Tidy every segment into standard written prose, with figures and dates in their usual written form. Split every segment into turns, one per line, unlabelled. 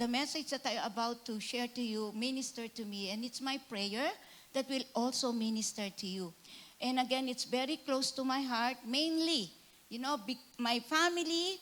the message that I'm about to share to you minister to me, and it's my prayer that will also minister to you. And again, it's very close to my heart, mainly, my family,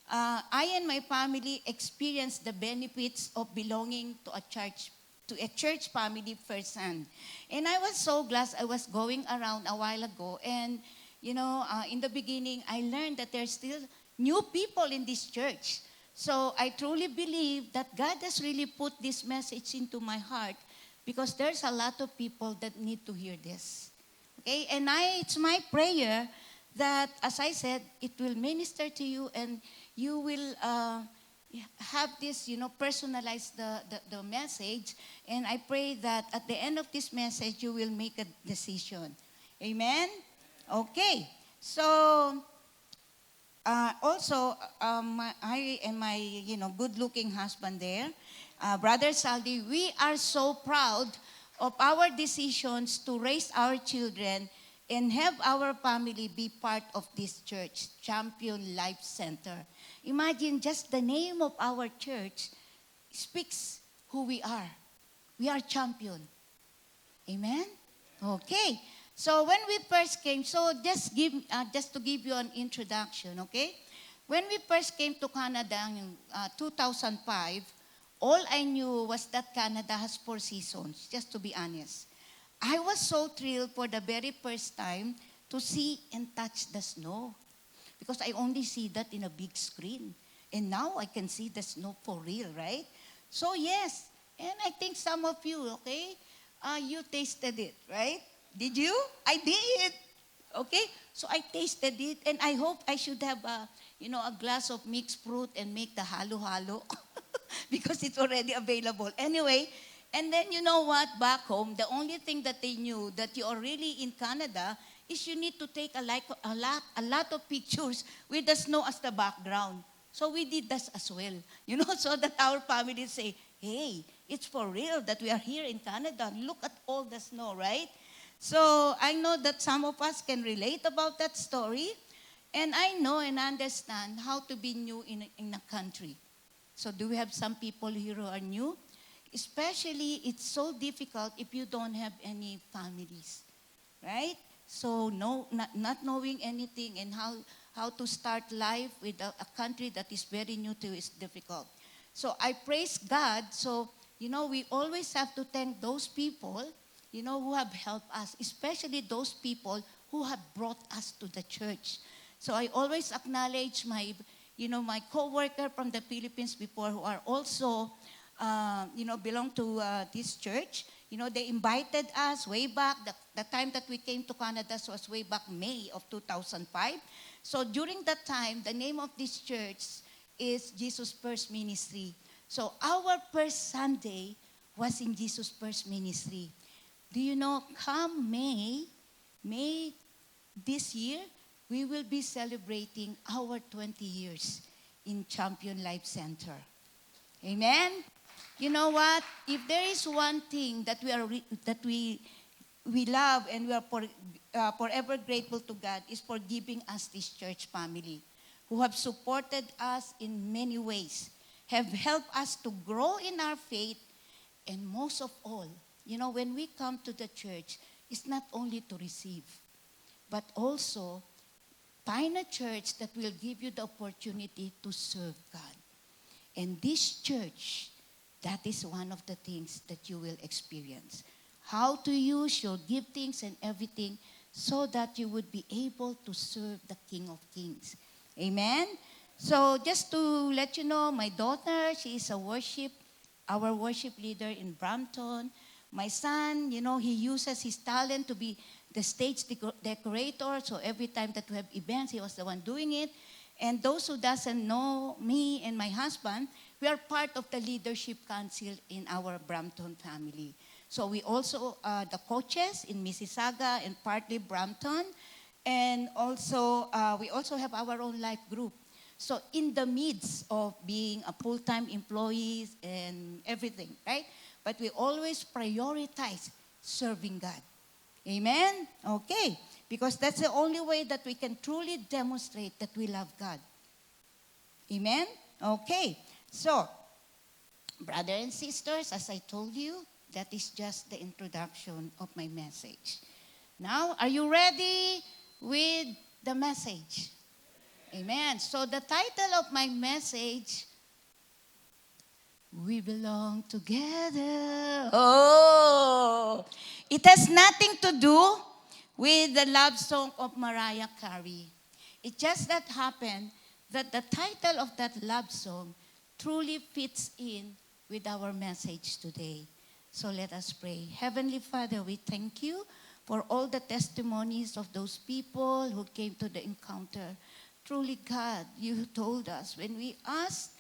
I and my family experienced the benefits of belonging to a church family firsthand. And I was so glad. I was going around a while ago, and in the beginning, I learned that there's still new people in this church. So I truly believe that God has really put this message into my heart because there's a lot of people that need to hear this. Okay, and it's my prayer that, as I said, it will minister to you and you will have this, personalize the message. And I pray that at the end of this message, you will make a decision. Amen? Okay, so also, I and my, good-looking husband there, Brother Saldi, we are so proud of our decisions to raise our children and have our family be part of this church, Champion Life Center. Imagine just the name of our church speaks who we are. We are champion. Amen? Okay. So when we first came, just to give you an introduction, okay? When we first came to Canada in 2005, all I knew was that Canada has 4 seasons, just to be honest. I was so thrilled for the very first time to see and touch the snow because I only see that in a big screen. And now I can see the snow for real, right? So yes, and I think some of you, okay, you tasted it, right? Did you? I did. Okay? So I tasted it and I hope I should have a glass of mixed fruit and make the halo-halo because it's already available. Anyway, and then you know what? Back home, the only thing that they knew that you are really in Canada is you need to take a lot of pictures with the snow as the background. So we did that as well, so that our family say, hey, it's for real that we are here in Canada. Look at all the snow, right? So I know that some of us can relate about that story. And I know and understand how to be new in a country. So do we have some people here who are new? Especially, it's so difficult if you don't have any families, right? So not knowing anything and how to start life with a country that is very new to you is difficult. So I praise God. So, we always have to thank those people, who have helped us, especially those people who have brought us to the church. So I always acknowledge my co-worker from the Philippines before who are also, belong to this church. They invited us way back. The time that we came to Canada was way back May of 2005. So during that time, the name of this church is Jesus First Ministry. So our first Sunday was in Jesus First Ministry. Do you know, come May this year, we will be celebrating our 20 years in Champion Life Center. Amen? You know what? If there is one thing that we love and we are forever grateful to God is for giving us this church family who have supported us in many ways, have helped us to grow in our faith, and most of all, when we come to the church, it's not only to receive, but also find a church that will give you the opportunity to serve God. And this church, that is one of the things that you will experience. How to use your giftings and everything so that you would be able to serve the King of Kings. Amen? So just to let you know, my daughter, she is our worship leader in Brampton. My son, he uses his talent to be the stage decorator. So every time that we have events, he was the one doing it. And those who doesn't know me and my husband, we are part of the leadership council in our Brampton family. So we also the coaches in Mississauga and partly Brampton. And also, we also have our own life group. So in the midst of being a full-time employees and everything, right? But we always prioritize serving God. Amen? Okay. Because that's the only way that we can truly demonstrate that we love God. Amen? Okay. So, Brothers and sisters, as I told you, that is just the introduction of my message. Now, are you ready with the message? Amen. So the title of my message, We Belong Together. Oh, it has nothing to do with the love song of Mariah Carey. It just that happened that the title of that love song truly fits in with our message today. So let us pray. Heavenly Father, we thank you for all the testimonies of those people who came to the encounter. Truly, God, you told us when we ask,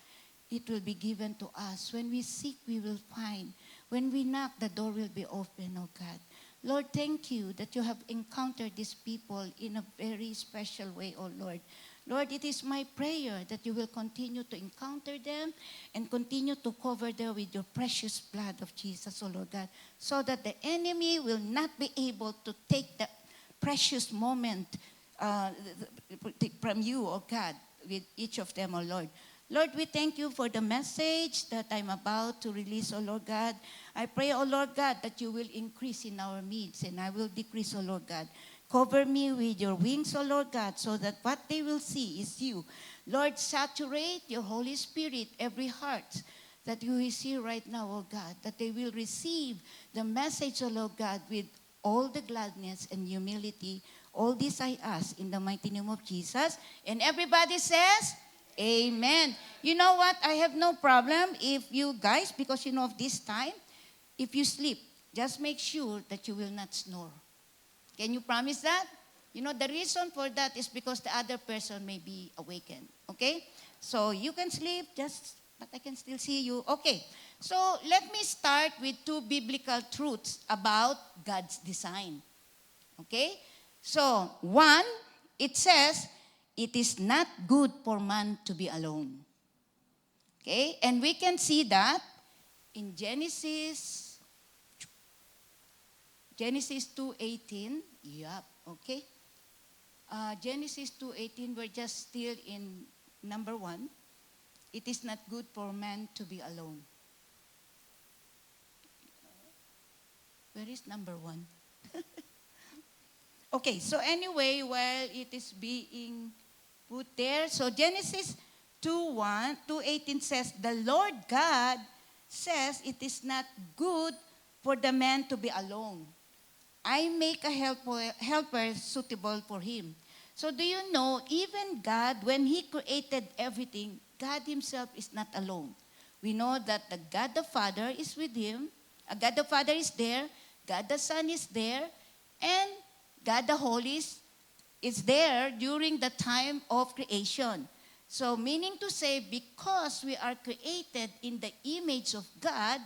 it will be given to us. When we seek, we will find. When we knock, the door will be open, oh God. Lord, thank you that you have encountered these people in a very special way, oh Lord. Lord, it is my prayer that you will continue to encounter them and continue to cover them with your precious blood of Jesus, oh Lord God, so that the enemy will not be able to take the precious moment from you, oh God, with each of them, oh Lord. Lord, we thank you for the message that I'm about to release, oh Lord God. I pray, oh Lord God, that you will increase in our needs and I will decrease, oh Lord God. Cover me with your wings, O Lord God, so that what they will see is you. Lord, saturate your Holy Spirit every heart that you will see right now, O God, that they will receive the message, O Lord God, with all the gladness and humility. All this I ask in the mighty name of Jesus. And everybody says, Amen. You know what? I have no problem if you guys, because you know of this time, if you sleep, just make sure that you will not snore. Can you promise that? You know, the reason for that is because the other person may be awakened. Okay? So you can sleep, but I can still see you. Okay. So let me start with two biblical truths about God's design. Okay? So, one, it says, it is not good for man to be alone. Okay? And we can see that in Genesis 2:18. Yup, okay. Genesis 2:18, we're just still in number 1. It is not good for man to be alone. Where is number 1? Okay, so anyway, while it is being put there, so Genesis 2:18 says, the Lord God says it is not good for the man to be alone. I make a helper suitable for him. So do you know, even God, when he created everything, God himself is not alone. We know that the God the Father is with him. God the Father is there. God the Son is there. And God the Holy is there during the time of creation. So meaning to say, because we are created in the image of God,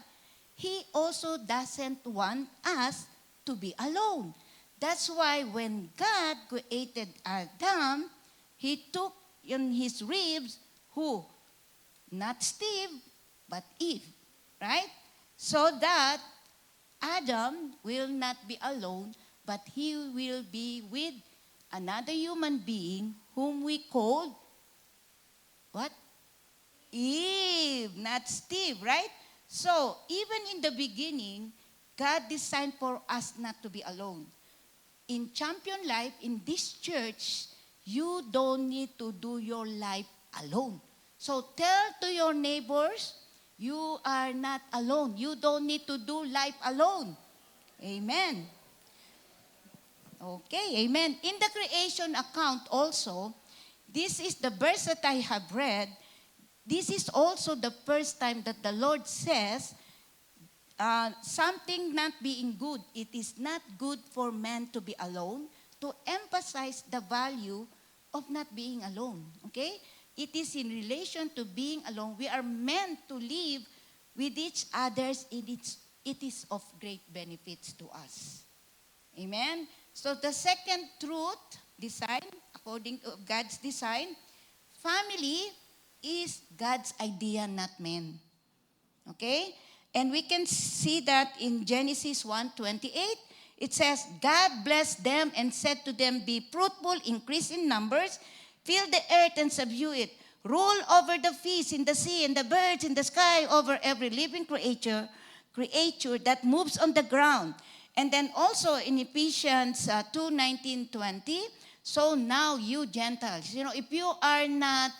he also doesn't want us to be alone. That's why when God created Adam, he took in his ribs who? Not Steve, but Eve, right? So that Adam will not be alone, but he will be with another human being whom we call what? Eve, not Steve, right? So, even in the beginning, God designed for us not to be alone. In Champion Life, in this church, you don't need to do your life alone. So tell to your neighbors, you are not alone. You don't need to do life alone. Amen. Okay, amen. In the creation account also, this is the verse that I have read. This is also the first time that the Lord says, something not being good. It is not good for man to be alone, to emphasize the value of not being alone. Okay? It is in relation to being alone. We are meant to live with each other. It is of great benefits to us. Amen? So the second truth, design, according to God's design, family is God's idea, not man. Okay? And we can see that in Genesis 1:28. It says, God blessed them and said to them, be fruitful, increase in numbers, fill the earth and subdue it. rule over the fish in the sea and the birds in the sky, over every living creature that moves on the ground. And then also in Ephesians 2:19-20, so now you Gentiles, if you are not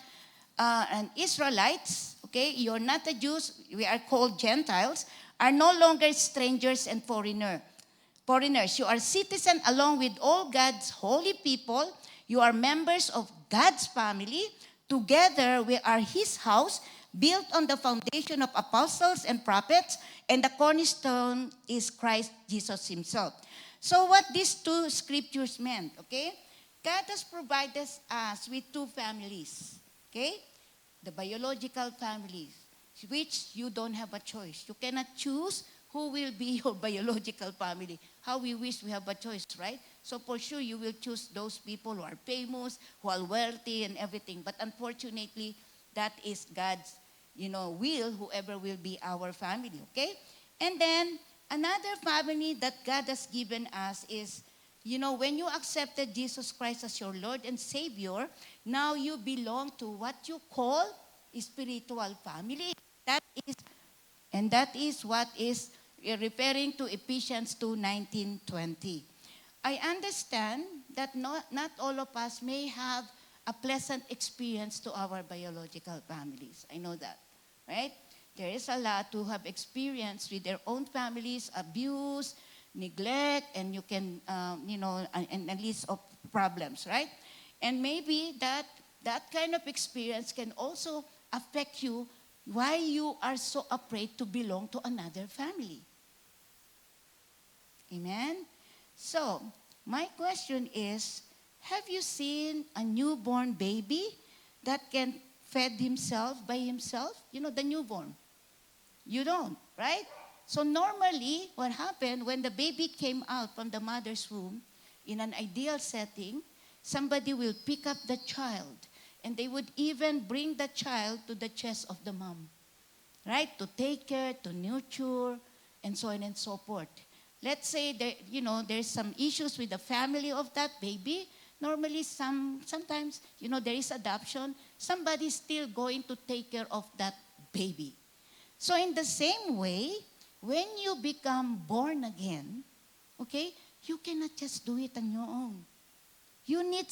an Israelites, okay, you're not a Jews, we are called Gentiles, are no longer strangers and foreigners. You are citizens along with all God's holy people. You are members of God's family. Together we are His house, built on the foundation of apostles and prophets, and the cornerstone is Christ Jesus Himself. So what these two scriptures meant, okay? God has provided us with two families, okay? The biological families, which you don't have a choice. You cannot choose who will be your biological family. How we wish we have a choice, right? So for sure, you will choose those people who are famous, who are wealthy and everything. But unfortunately, that is God's, will, whoever will be our family, okay? And then another family that God has given us is, when you accepted Jesus Christ as your Lord and Savior, now you belong to what you call a spiritual family. That is what is referring to Ephesians 2:19-20. I understand that not all of us may have a pleasant experience to our biological families. I know that, right? There is a lot who have experienced with their own families abuse, neglect, and you can, and a list of problems, right? And maybe that kind of experience can also affect you why you are so afraid to belong to another family. Amen? So, my question is, have you seen a newborn baby that can feed himself by himself? The newborn. You don't, right? So normally, what happened when the baby came out from the mother's womb, in an ideal setting, somebody will pick up the child and they would even bring the child to the chest of the mom, right? To take care, to nurture, and so on and so forth. Let's say there's some issues with the family of that baby. Normally, sometimes, there is adoption. Somebody's still going to take care of that baby. So in the same way, when you become born again, okay, you cannot just do it on your own. You need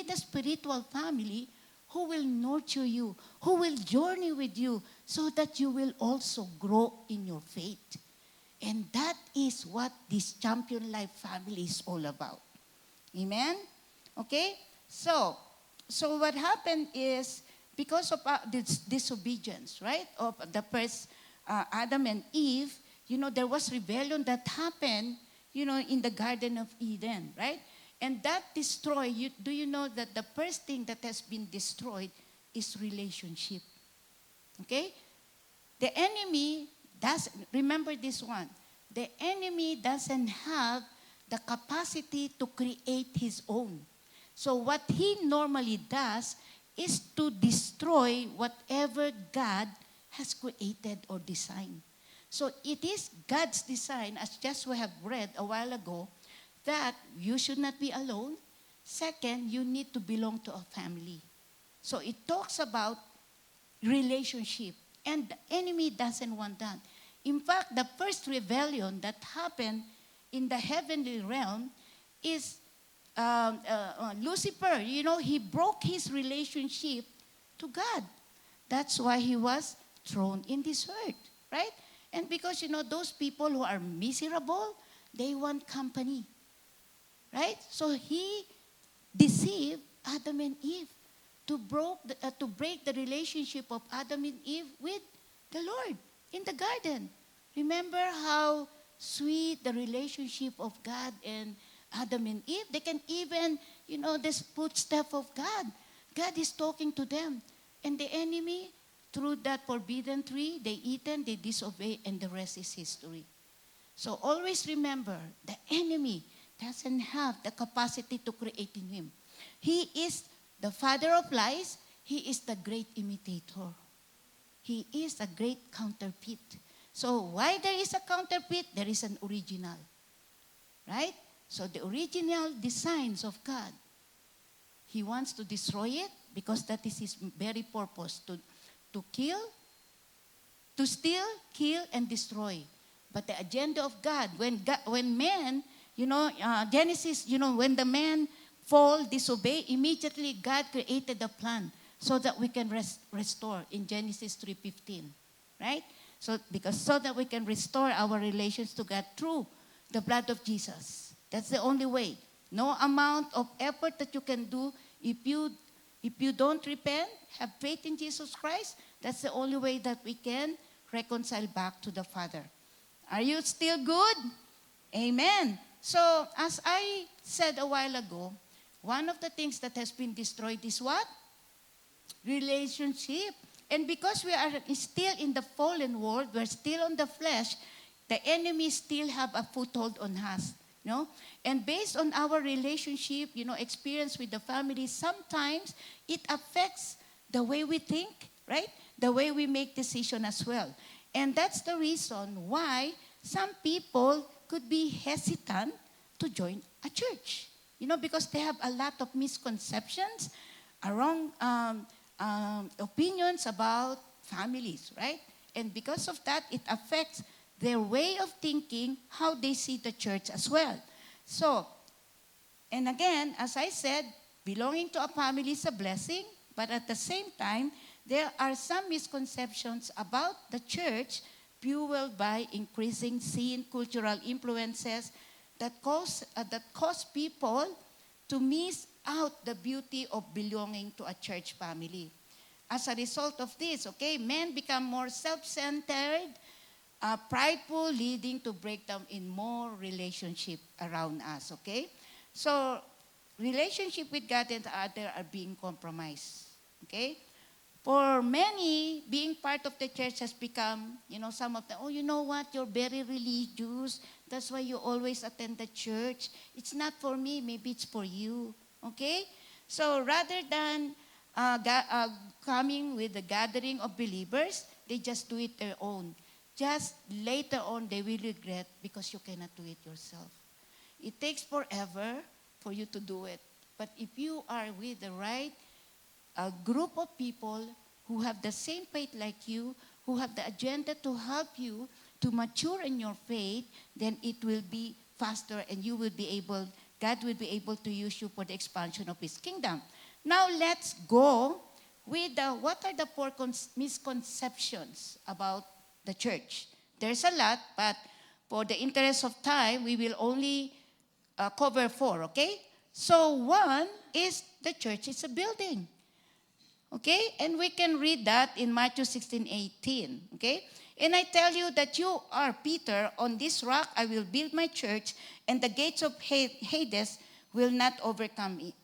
a spiritual family who will nurture you, who will journey with you, so that you will also grow in your faith. And that is what this Champion Life family is all about. Amen? Okay? So what happened is, because of this disobedience, right, of the first Adam and Eve, there was rebellion that happened, in the Garden of Eden, right? And that destroyed, do you know that the first thing that has been destroyed is relationship? Okay? The enemy remember this one, the enemy doesn't have the capacity to create his own. So what he normally does is to destroy whatever God has created or designed. So it is God's design, as just we have read a while ago, that you should not be alone. Second, you need to belong to a family. So it talks about relationship, and the enemy doesn't want that. In fact, the first rebellion that happened in the heavenly realm is Lucifer. He broke his relationship to God. That's why he was thrown in this earth, right? And because, those people who are miserable, they want company, right? So he deceived Adam and Eve to break the relationship of Adam and Eve with the Lord in the garden. Remember how sweet the relationship of God and Adam and Eve? They can even, this footstep of God. God is talking to them. And the enemy, through that forbidden tree, they eaten, they disobey, and the rest is history. So always remember, the enemy doesn't have the capacity to create in him. He is the father of lies. He is the great imitator. He is a great counterfeit. So why there is a counterfeit? There is an original. Right? So the original designs of God, He wants to destroy it, because that is his very purpose, to kill, to steal, kill, and destroy. But the agenda of God, when man, Genesis, when the man fall, disobey, immediately God created a plan so that we can restore in Genesis 3:15, right? So that we can restore our relations to God through the blood of Jesus. That's the only way. No amount of effort that you can do if you don't repent, have faith in Jesus Christ, that's the only way that we can reconcile back to the Father. Are you still good? Amen. So, as I said a while ago, one of the things that has been destroyed is what? Relationship. And because we are still in the fallen world, we're still on the flesh, the enemy still have a foothold on us. And based on our relationship, experience with the family, sometimes it affects the way we think, right? The way we make decisions as well. And that's the reason why some people could be hesitant to join a church. Because they have a lot of misconceptions, wrong opinions about families, right? And because of that, it affects their way of thinking, how they see the church as well. So, and again, as I said, belonging to a family is a blessing, but at the same time, there are some misconceptions about the church fueled by increasing sin, cultural influences that cause people to miss out the beauty of belonging to a church family. As a result of this, men become more self-centered, prideful, leading to breakdown in more relationship around us, So, relationship with God and other are being compromised, For many, being part of the church has become, some of them, you know what, you're very religious. That's why you always attend the church. It's not for me, maybe it's for you, So, rather than coming with the gathering of believers, they just do it their own. Just later on, they will regret because you cannot do it yourself. It takes forever for you to do it. But if you are with the right group of people who have the same faith like you, who have the agenda to help you to mature in your faith, then it will be faster and God will be able to use you for the expansion of His kingdom. Now let's go with what are the 4 misconceptions about the church. There's a lot, but for the interest of time, we will only cover 4, So 1 is the church is a building. And we can read that in Matthew 16:18. And I tell you that you are Peter, on this rock I will build my church, and the gates of Hades will not overcome it.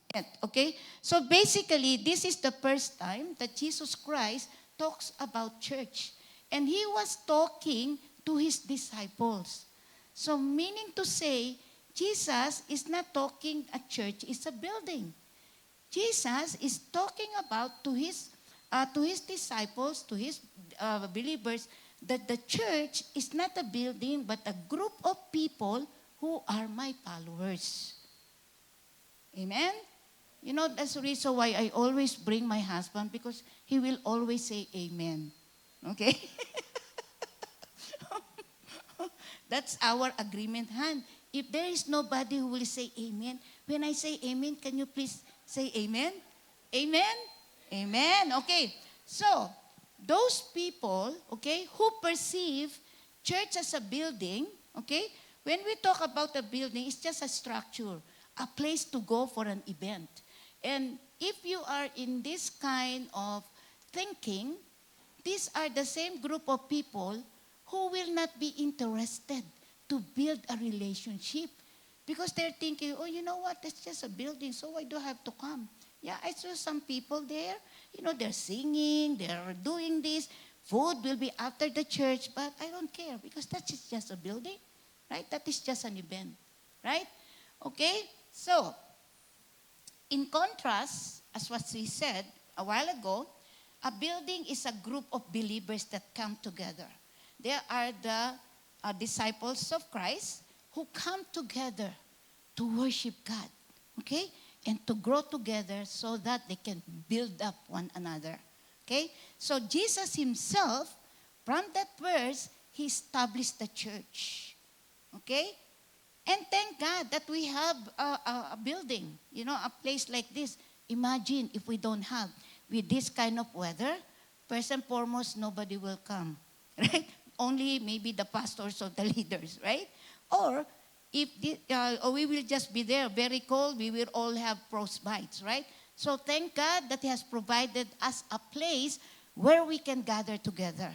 So basically, this is the first time that Jesus Christ talks about church. And he was talking to his disciples. So meaning to say, Jesus is not talking a church is a building. Jesus is talking about to his disciples, to his believers, that the church is not a building, but a group of people who are my followers. Amen? That's the reason why I always bring my husband, because he will always say amen. That's our agreement, Han. If there is nobody who will say amen, when I say amen, can you please say amen? Amen? Amen. So, those people, who perceive church as a building, when we talk about a building, it's just a structure, a place to go for an event. And if you are in this kind of thinking, these are the same group of people who will not be interested to build a relationship, because they're thinking, you know what, that's just a building, so why do I have to come? Yeah, I saw some people there, they're singing, they're doing this, food will be after the church, but I don't care, because that is just a building, right? That is just an event, right? So, in contrast, as what we said a while ago, a building is a group of believers that come together. There are the disciples of Christ who come together to worship God. and to grow together so that they can build up one another. Okay? So Jesus himself, from that verse, he established the church. Okay? And thank God that we have a building, a place like this. Imagine if we don't have, with this kind of weather, first and foremost, nobody will come, right? Only maybe the pastors or the leaders, right? Or if or we will just be there, very cold, we will all have frostbites, right? So thank God that He has provided us a place where we can gather together.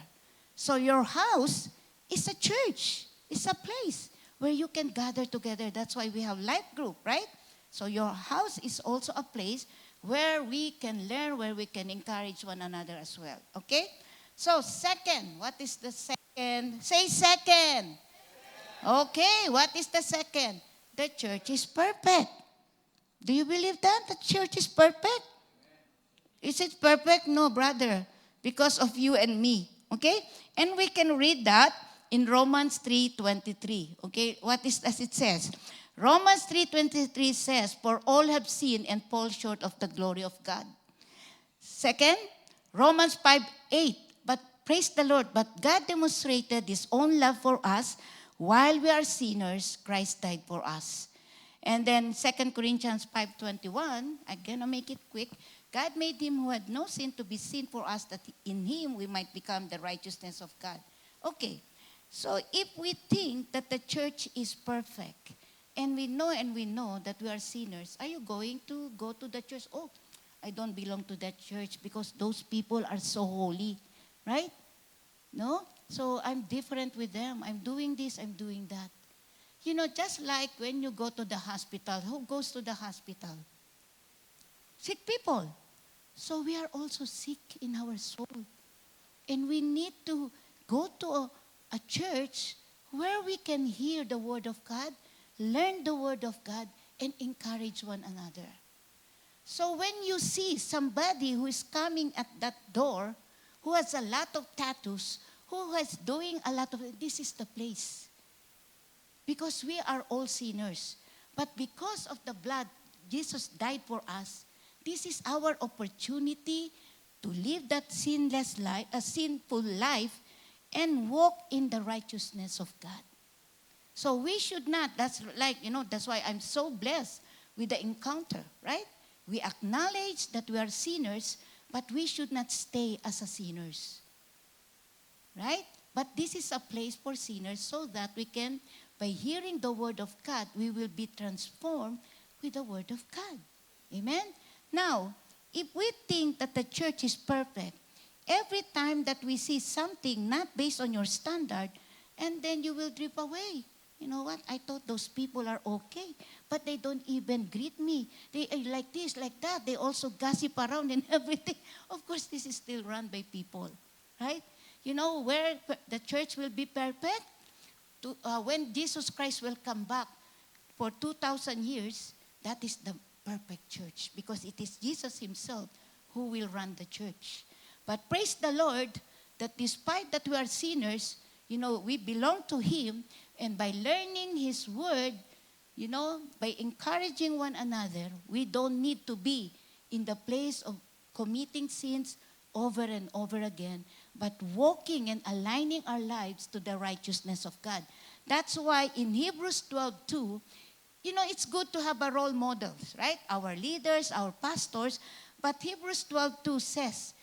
So your house is a church. It's a place where you can gather together. That's why we have life group, right? So your house is also a place where we can learn, where we can encourage one another as well. Okay? So second, what is the second? Say second. Okay, what is the second? The church is perfect. Do you believe that? The church is perfect? Is it perfect? No, brother. Because of you and me. Okay? And we can read that in Romans 3:23. Okay? What is as it says? Romans 3:23 says, "For all have sinned and fall short of the glory of God." Second, Romans 5:8. But praise the Lord, but God demonstrated His own love for us while we are sinners, Christ died for us. And then 2 Corinthians 5:21, I'm going to make it quick. God made him who had no sin to be sin for us, that in him we might become the righteousness of God. Okay, so if we think that the church is perfect, and we know that we are sinners, are you going to go to the church? Oh, I don't belong to that church because those people are so holy, right? No? So I'm different with them. I'm doing this, I'm doing that. Just like when you go to the hospital, who goes to the hospital? Sick people. So we are also sick in our soul. And we need to go to a church where we can hear the Word of God, learn the Word of God, and encourage one another. So when you see somebody who is coming at that door, who has a lot of tattoos, who is doing a lot of, this is the place. Because we are all sinners. But because of the blood, Jesus died for us. This is our opportunity to live that sinless life, a sinful life, and walk in the righteousness of God. So we should not, that's why I'm so blessed with the encounter, right? We acknowledge that we are sinners, but we should not stay as a sinners. Right? But this is a place for sinners so that we can, by hearing the Word of God, we will be transformed with the Word of God. Amen? Now, if we think that the church is perfect, every time that we see something not based on your standard, and then you will drift away. You know what? I thought those people are okay, but they don't even greet me. They are like this, like that. They also gossip around and everything. Of course, this is still run by people, right? Where the church will be perfect? When Jesus Christ will come back for 2,000 years, that is the perfect church because it is Jesus himself who will run the church. But praise the Lord that despite that we are sinners, we belong to Him, and by learning His Word, by encouraging one another, we don't need to be in the place of committing sins over and over again, but walking and aligning our lives to the righteousness of God. That's why in Hebrews 12:2, it's good to have a role models, right? Our leaders, our pastors. But Hebrews 12:2 says,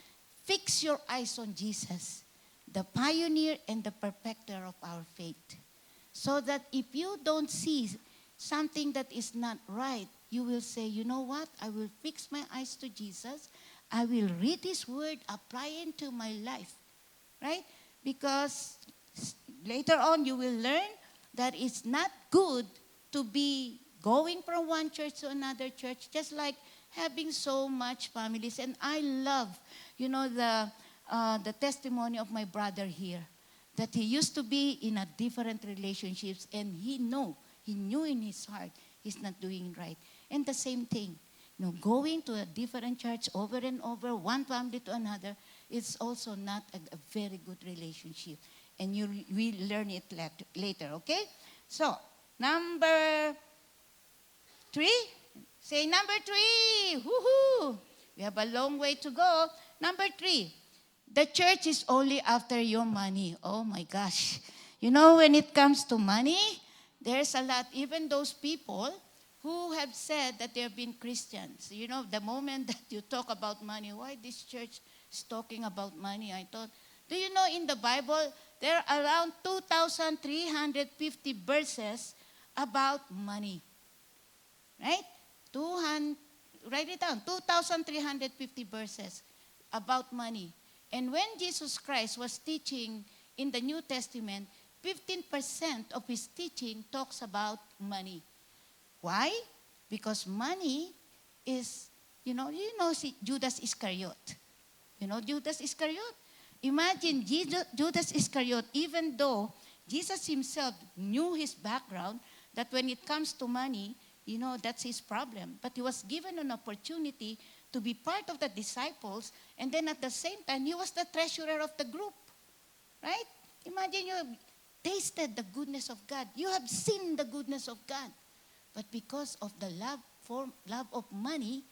fix your eyes on Jesus, the pioneer and the perfecter of our faith. So that if you don't see something that is not right, you will say, you know what? I will fix my eyes to Jesus. I will read His Word, apply it into my life. Right? Because later on you will learn that it's not good to be going from one church to another church, just like having so much families. And I love, the testimony of my brother here, that he used to be in a different relationships, and he knew in his heart he's not doing right. And the same thing, going to a different church over and over, one family to another, it's also not a very good relationship. And we learn it later, okay? So, number 3, Say number 3. Woohoo! We have a long way to go. Number 3. The church is only after your money. Oh my gosh. You know, when it comes to money, there's a lot, even those people who have said that they have been Christians. You know, the moment that you talk about money, why this church is talking about money? I thought, do you know in the Bible, there are around 2,350 verses about money. Right? 200, write it down, 2,350 verses about money. And when Jesus Christ was teaching in the New Testament, 15% of his teaching talks about money. Why? Because money is, Judas Iscariot. You know Judas Iscariot? Imagine Judas Iscariot, even though Jesus himself knew his background, that when it comes to money, that's his problem. But he was given an opportunity to be part of the disciples, and then at the same time, he was the treasurer of the group. Right? Imagine you have tasted the goodness of God. You have seen the goodness of God. But because of the love of money,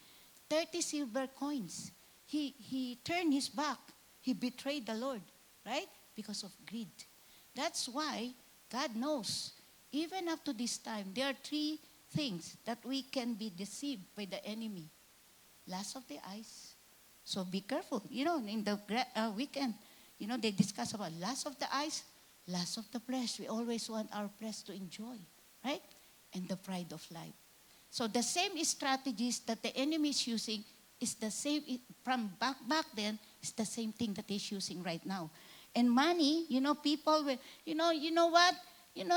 30 silver coins, he turned his back. He betrayed the Lord, right? Because of greed. That's why God knows, even up to this time, there are 3 things that we can be deceived by the enemy. Lust of the eyes. So be careful. In the weekend, they discuss about lust of the eyes, lust of the flesh. We always want our flesh to enjoy, right? And the pride of life. So the same strategies that the enemy is using is the same from back then. It's the same thing that he's using right now. And money, people will, you know what?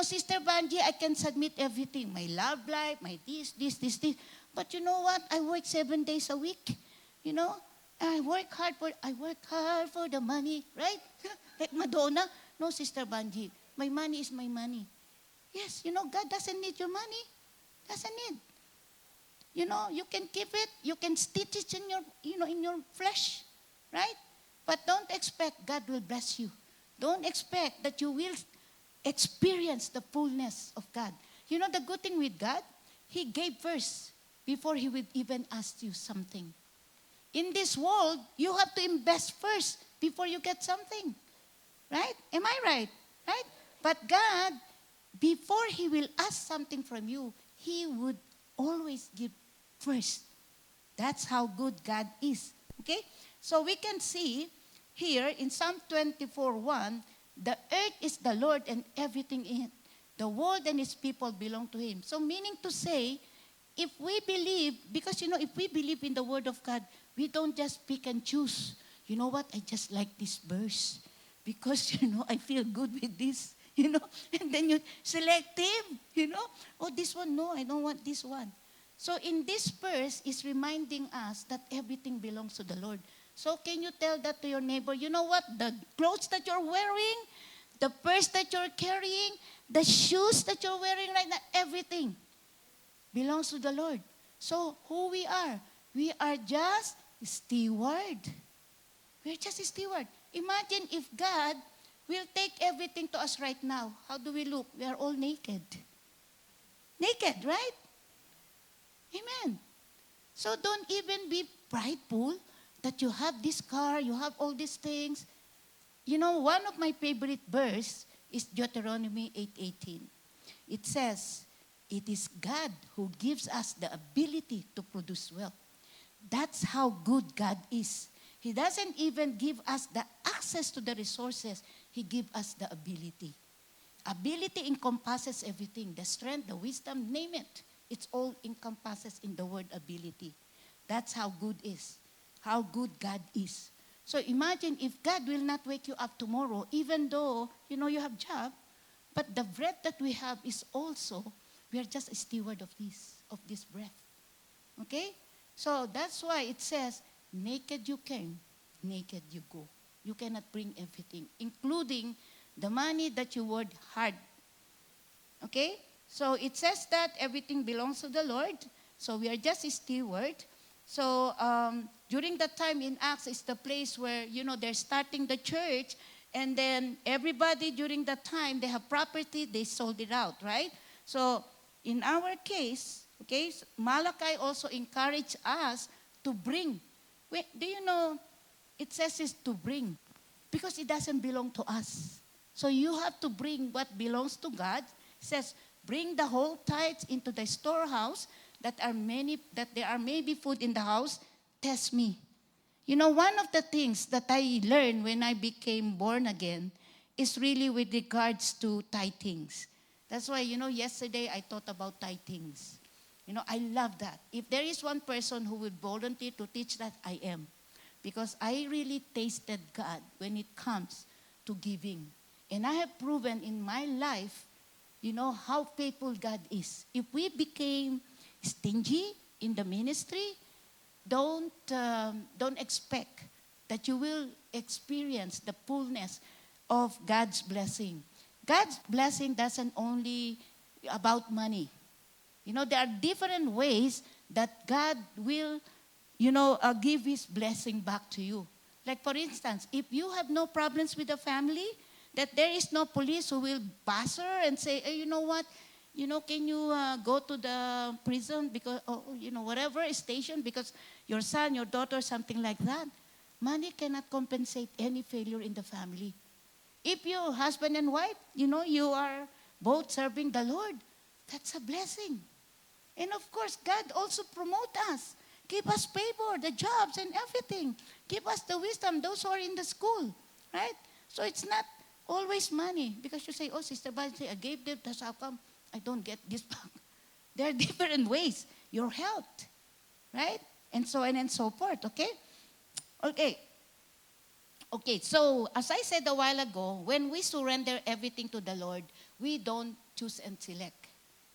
Sister Banji, I can submit everything. My love life, my this. But you know what? I work 7 days a week. I work hard for the money, right? Like Madonna. No, Sister Banji, my money is my money. Yes, God doesn't need your money. Doesn't need. You can keep it. You can stitch it in your flesh, right? But don't expect God will bless you. Don't expect that you will experience the fullness of God. The good thing with God, He gave first before He would even ask you something. In this world, you have to invest first before you get something. Right? Am I right? Right? But God, before He will ask something from you, He would always give first. That's how good God is. Okay? So we can see here in Psalm 24:1, the earth is the Lord and everything in it. The world and its people belong to Him. So meaning to say, if we believe, because if we believe in the Word of God, we don't just pick and choose. You know what? I just like this verse. Because, I feel good with this, and then you selective, oh, this one, no, I don't want this one. So in this verse is reminding us that everything belongs to the Lord. So can you tell that to your neighbor? You know what? The clothes that you're wearing, the purse that you're carrying, the shoes that you're wearing right now, everything belongs to the Lord. So who we are just steward. We're just a steward. Imagine if God will take everything to us right now. How do we look? We are all naked. Naked, right? Amen. So don't even be prideful that you have this car, you have all these things. One of my favorite verse is Deuteronomy 8:18. It says, it is God who gives us the ability to produce wealth. That's how good God is. He doesn't even give us the access to the resources. He gives us the ability. Ability encompasses everything. The strength, the wisdom, name it. It's all encompasses in the word ability. That's how good is. How good God is. So imagine if God will not wake you up tomorrow, even though, you have job, but the breath that we have is also, we are just a steward of this breath. Okay? So that's why it says, naked you came, naked you go. You cannot bring everything, including the money that you worked hard. Okay? So it says that everything belongs to the Lord. So we are just a steward. So during that time in Acts is the place where, they're starting the church. And then everybody during that time, they have property, they sold it out, right? So in our case, Okay? So Malachi also encouraged us to bring. Wait, do you know, it says is to bring because it doesn't belong to us. So you have to bring what belongs to God. It says, bring the whole tithes into the storehouse that there are maybe food in the house. Test me. You know, one of the things that I learned when I became born again is really with regards to tithings. That's why, yesterday I thought about tithings. I love that. If there is one person who would volunteer to teach that, I am. Because I really tasted God when it comes to giving. And I have proven in my life, how faithful God is. If we became stingy in the ministry, don't expect that you will experience the fullness of God's blessing. God's blessing doesn't only about money. There are different ways that God will, give His blessing back to you. Like for instance, if you have no problems with the family, that there is no police who will buzzer and say, hey, you know what? Can you go to the prison because, whatever station because your son, your daughter, something like that. Money cannot compensate any failure in the family. If you husband and wife, you are both serving the Lord, that's a blessing. And of course, God also promote us. Give us favor, the jobs and everything. Give us the wisdom, those who are in the school, right? So it's not always money. Because you say, oh, Sister Bansi, I gave them, that's how come I don't get this back. There are different ways. Your health, right? And so on and so forth, okay? Okay, so as I said a while ago, when we surrender everything to the Lord, we don't choose and select.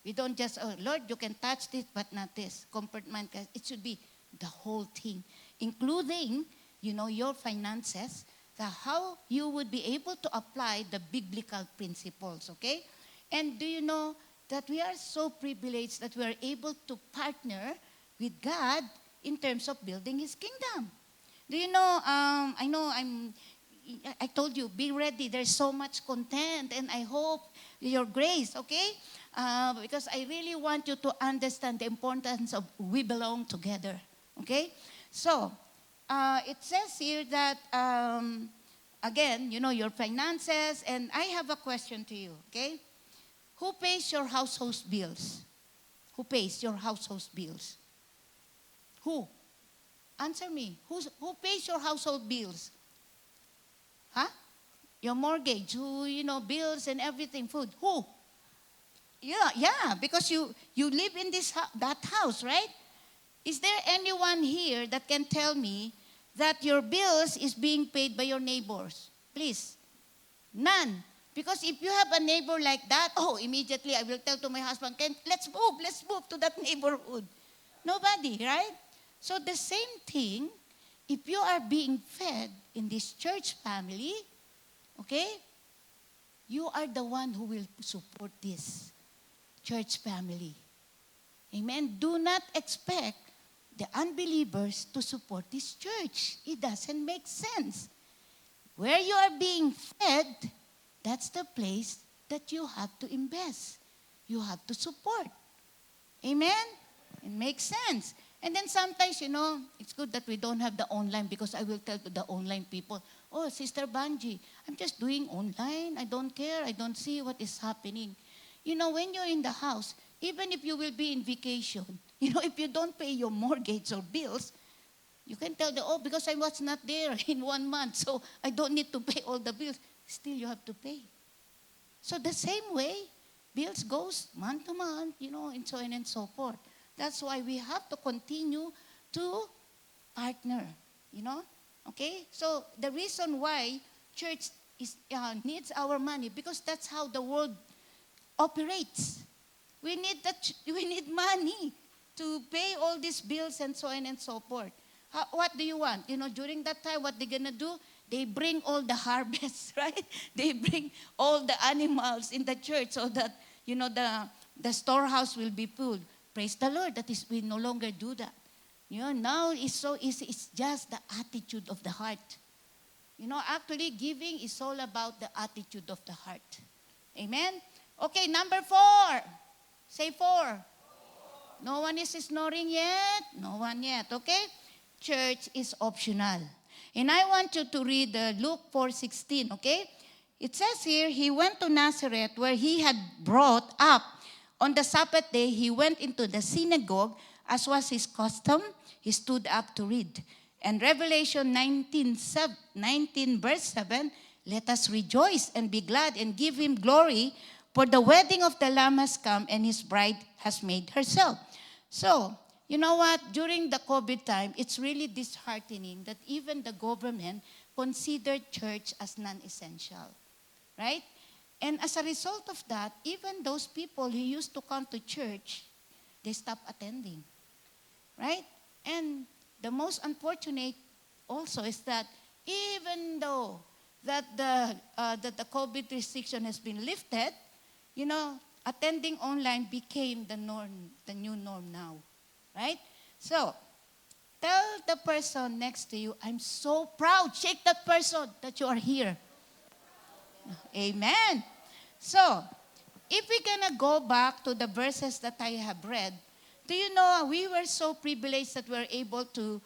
We don't just, oh, Lord, you can touch this, but not this. Compartment, it should be the whole thing, including, your finances, how you would be able to apply the biblical principles, okay? And do you know that we are so privileged that we are able to partner with God in terms of building His kingdom? Do you know, I told you, be ready. There's so much content, and I hope your grace, okay? Because I really want you to understand the importance of we belong together, okay? So, it says here that, again, your finances, and I have a question to you, okay? Who pays your household bills? Who pays your household bills? Who? Answer me. Who pays your household bills? Huh? Your mortgage, bills and everything, food. Who? Yeah, because you live in that house, right? Is there anyone here that can tell me that your bills is being paid by your neighbors? Please. None. Because if you have a neighbor like that, immediately I will tell to my husband, let's move to that neighborhood. Nobody, right? So the same thing, if you are being fed in this church family, okay, you are the one who will support this church family. Amen? Do not expect the unbelievers to support this church. It doesn't make sense. Where you are being fed, that's the place that you have to invest. You have to support. Amen? It makes sense. And then sometimes, it's good that we don't have the online because I will tell to the online people, oh, Sister Banji, I'm just doing online. I don't care. I don't see what is happening. When you're in the house, even if you will be in vacation, if you don't pay your mortgage or bills, you can tell them, oh, because I was not there in 1 month, so I don't need to pay all the bills. Still, you have to pay. So the same way, bills goes month to month, and so on and so forth. That's why we have to continue to partner, Okay? So the reason why church needs our money, because that's how the world operates. We need money to pay all these bills and so on and so forth. What do you want? During that time, what they're going to do? They bring all the harvests, right? They bring all the animals in the church so that, the storehouse will be full. Praise the Lord, we no longer do that. Now it's so easy. It's just the attitude of the heart. Actually giving is all about the attitude of the heart. Amen? Okay, number 4. Say 4. No one is snoring yet? No one yet, okay? Church is optional. And I want you to read Luke 4:16, okay? It says here, he went to Nazareth where he had brought up. On the Sabbath day, he went into the synagogue, as was his custom. He stood up to read. And Revelation 19 verse 7, let us rejoice and be glad and give him glory, for the wedding of the Lamb has come and his bride has made herself. So, you know what? During the COVID time, it's really disheartening that even the government considered church as non-essential. Right? And as a result of that, even those people who used to come to church, they stopped attending. Right? And the most unfortunate also is that even though that the COVID restriction has been lifted, you know, attending online became the norm, the new norm now. Right? So, tell the person next to you, I'm so proud. Shake that person that you are here. Amen. So, if we're going to go back to the verses that I have read, do you know, we were so privileged that we were able to,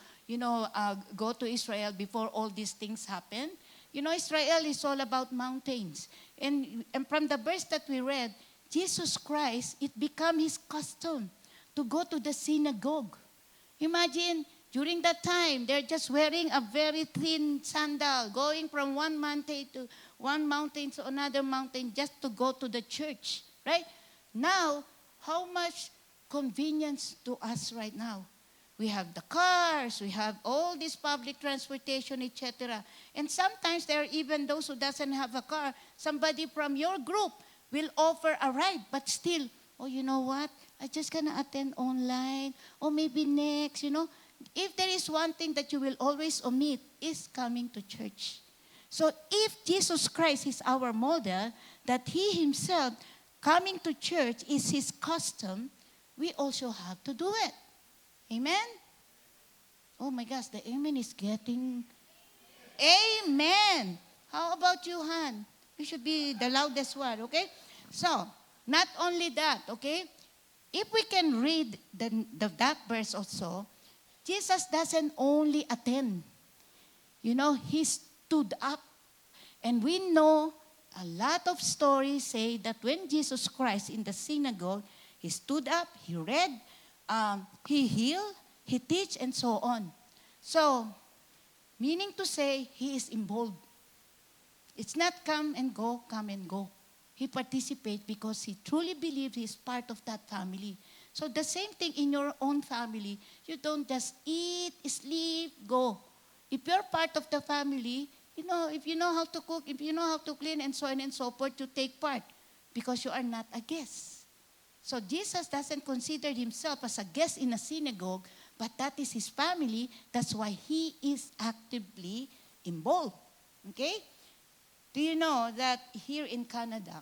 go to Israel before all these things happened. You know, Israel is all about mountains. And from the verse that we read, Jesus Christ, it became his custom to go to the synagogue. Imagine, during that time, they're just wearing a very thin sandal, going from one mountain to another mountain just to go to the church, right? Now, how much convenience to us right now? We have the cars, we have all this public transportation, etc. And sometimes there are even those who doesn't have a car. Somebody from your group will offer a ride, but still, oh, you know what? I'm just going to attend online, or maybe next, If there is one thing that you will always omit, is coming to church. So if Jesus Christ is our model, that he himself coming to church is his custom, we also have to do it. Amen? Oh my gosh, the amen is getting... Amen! How about you, Han? You should be the loudest one, okay? So, not only that, okay? If we can read that verse also, Jesus doesn't only attend. He stood up. And we know a lot of stories say that when Jesus Christ in the synagogue, he stood up, he read, he healed, he teach, and so on. So, meaning to say, he is involved. It's not come and go, come and go. He participates because he truly believes he's part of that family. So the same thing in your own family. You don't just eat, sleep, go. If you're part of the family, if you know how to cook, if you know how to clean, and so on and so forth, you take part because you are not a guest. So Jesus doesn't consider himself as a guest in a synagogue, but that is his family. That's why he is actively involved. Okay? Do you know that here in Canada,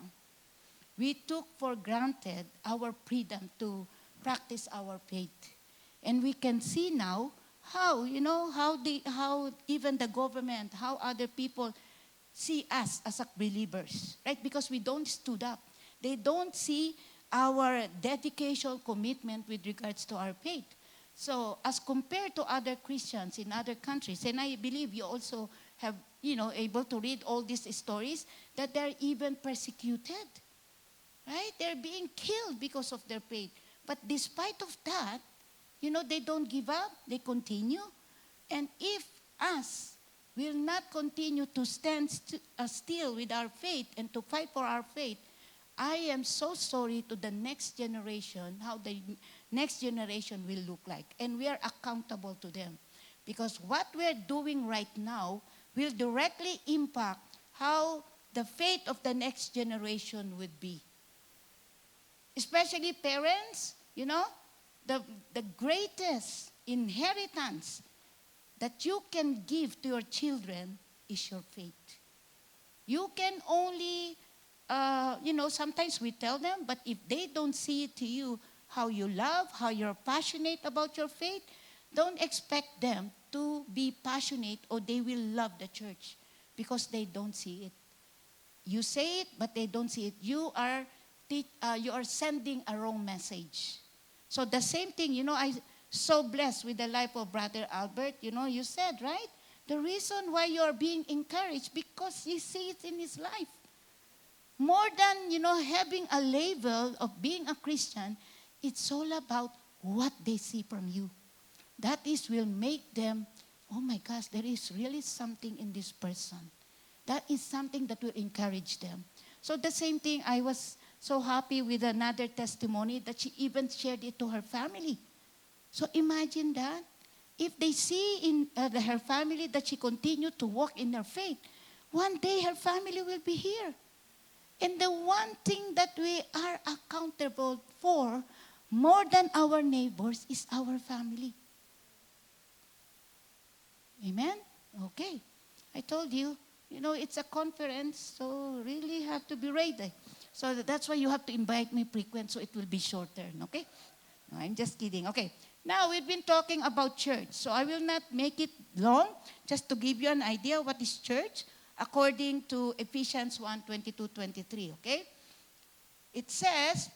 we took for granted our freedom to practice our faith. And we can see now how even the government, how other people see us as believers, right? Because we don't stood up. They don't see our dedication, commitment with regards to our faith. So as compared to other Christians in other countries, and I believe you also have, able to read all these stories, that they're even persecuted, right? They're being killed because of their faith. But despite of that, they don't give up, they continue. And if us will not continue to stand still with our faith and to fight for our faith, I am so sorry to the next generation, how the next generation will look like. And we are accountable to them. Because what we're doing right now will directly impact how the faith of the next generation would be. Especially parents, the greatest inheritance that you can give to your children is your faith. You can only, sometimes we tell them, but if they don't see it to you, how you love, how you're passionate about your faith, don't expect them to be passionate or they will love the church because they don't see it. You say it, but they don't see it. You are sending a wrong message. So the same thing, I so blessed with the life of Brother Albert. You said, right? The reason why you're being encouraged, because you see it in his life. More than, having a label of being a Christian, it's all about what they see from you. That is will make them, oh my gosh, there is really something in this person. That is something that will encourage them. So the same thing, I was so happy with another testimony that she even shared it to her family. So imagine that. If they see in her family that she continued to walk in her faith, one day her family will be here. And the one thing that we are accountable for more than our neighbors is our family. Amen? Okay. I told you, it's a conference, so really have to be ready. So that's why you have to invite me frequent so it will be shorter, okay? No, I'm just kidding. Okay. Now, we've been talking about church. So I will not make it long, just to give you an idea what is church according to Ephesians 1:22-23, okay? It says,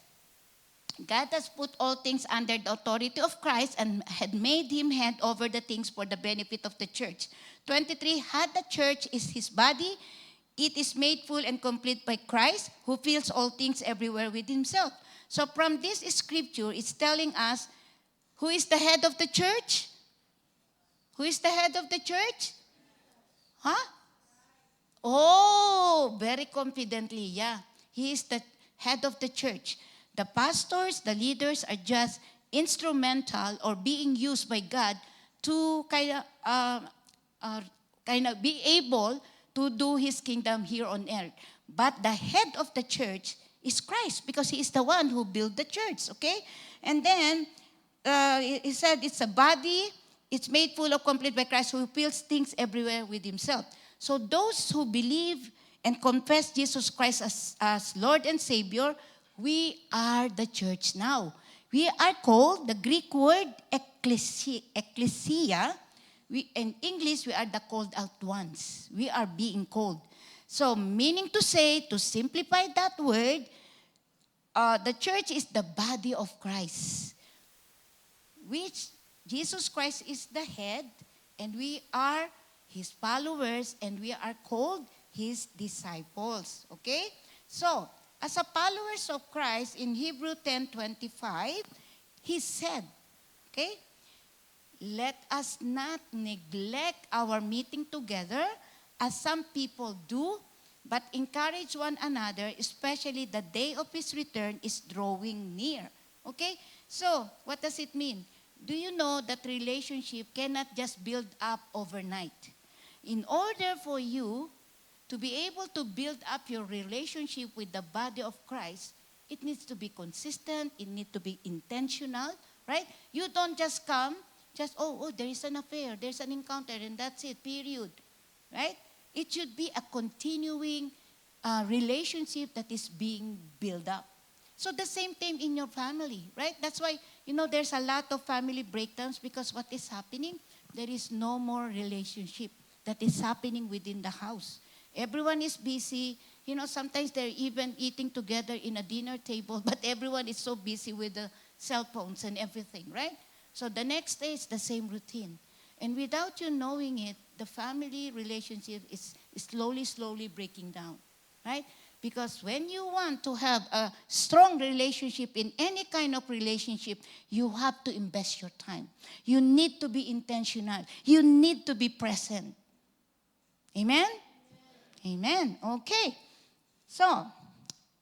God has put all things under the authority of Christ and had made him head over the things for the benefit of the church. 23, had the church is his body, it is made full and complete by Christ, who fills all things everywhere with himself. So from this scripture, it's telling us, who is the head of the church? Who is the head of the church? Huh? Oh, very confidently, yeah. He is the head of the church. The pastors, the leaders are just instrumental or being used by God to kind of be able to do his kingdom here on earth. But the head of the church is Christ, because he is the one who built the church, okay? And then, he said it's a body, it's made full of complete by Christ, who fills things everywhere with himself. So those who believe and confess Jesus Christ as Lord and Savior, we are the church now. We are called, the Greek word ecclesia. In English, we are the called out ones. We are being called. So meaning to say, to simplify that word, the church is the body of Christ, which Jesus Christ is the head, and we are his followers, and we are called his disciples. Okay? So, as a followers of Christ, in Hebrew 10:25, he said, okay, let us not neglect our meeting together, as some people do, but encourage one another, especially the day of his return is drawing near. Okay? So, what does it mean? Do you know that relationship cannot just build up overnight? In order for you to be able to build up your relationship with the body of Christ, it needs to be consistent, it needs to be intentional, right? You don't just come, there is an affair, there's an encounter, and that's it, period, right? It should be a continuing relationship that is being built up. So the same thing in your family, right? That's why, there's a lot of family breakdowns, because what is happening? There is no more relationship that is happening within the house. Everyone is busy. Sometimes they're even eating together in a dinner table, but everyone is so busy with the cell phones and everything, right? So the next day is the same routine. And without you knowing it, the family relationship is slowly breaking down, right? Because when you want to have a strong relationship in any kind of relationship, you have to invest your time. You need to be intentional. You need to be present. Amen? Amen. Okay. So,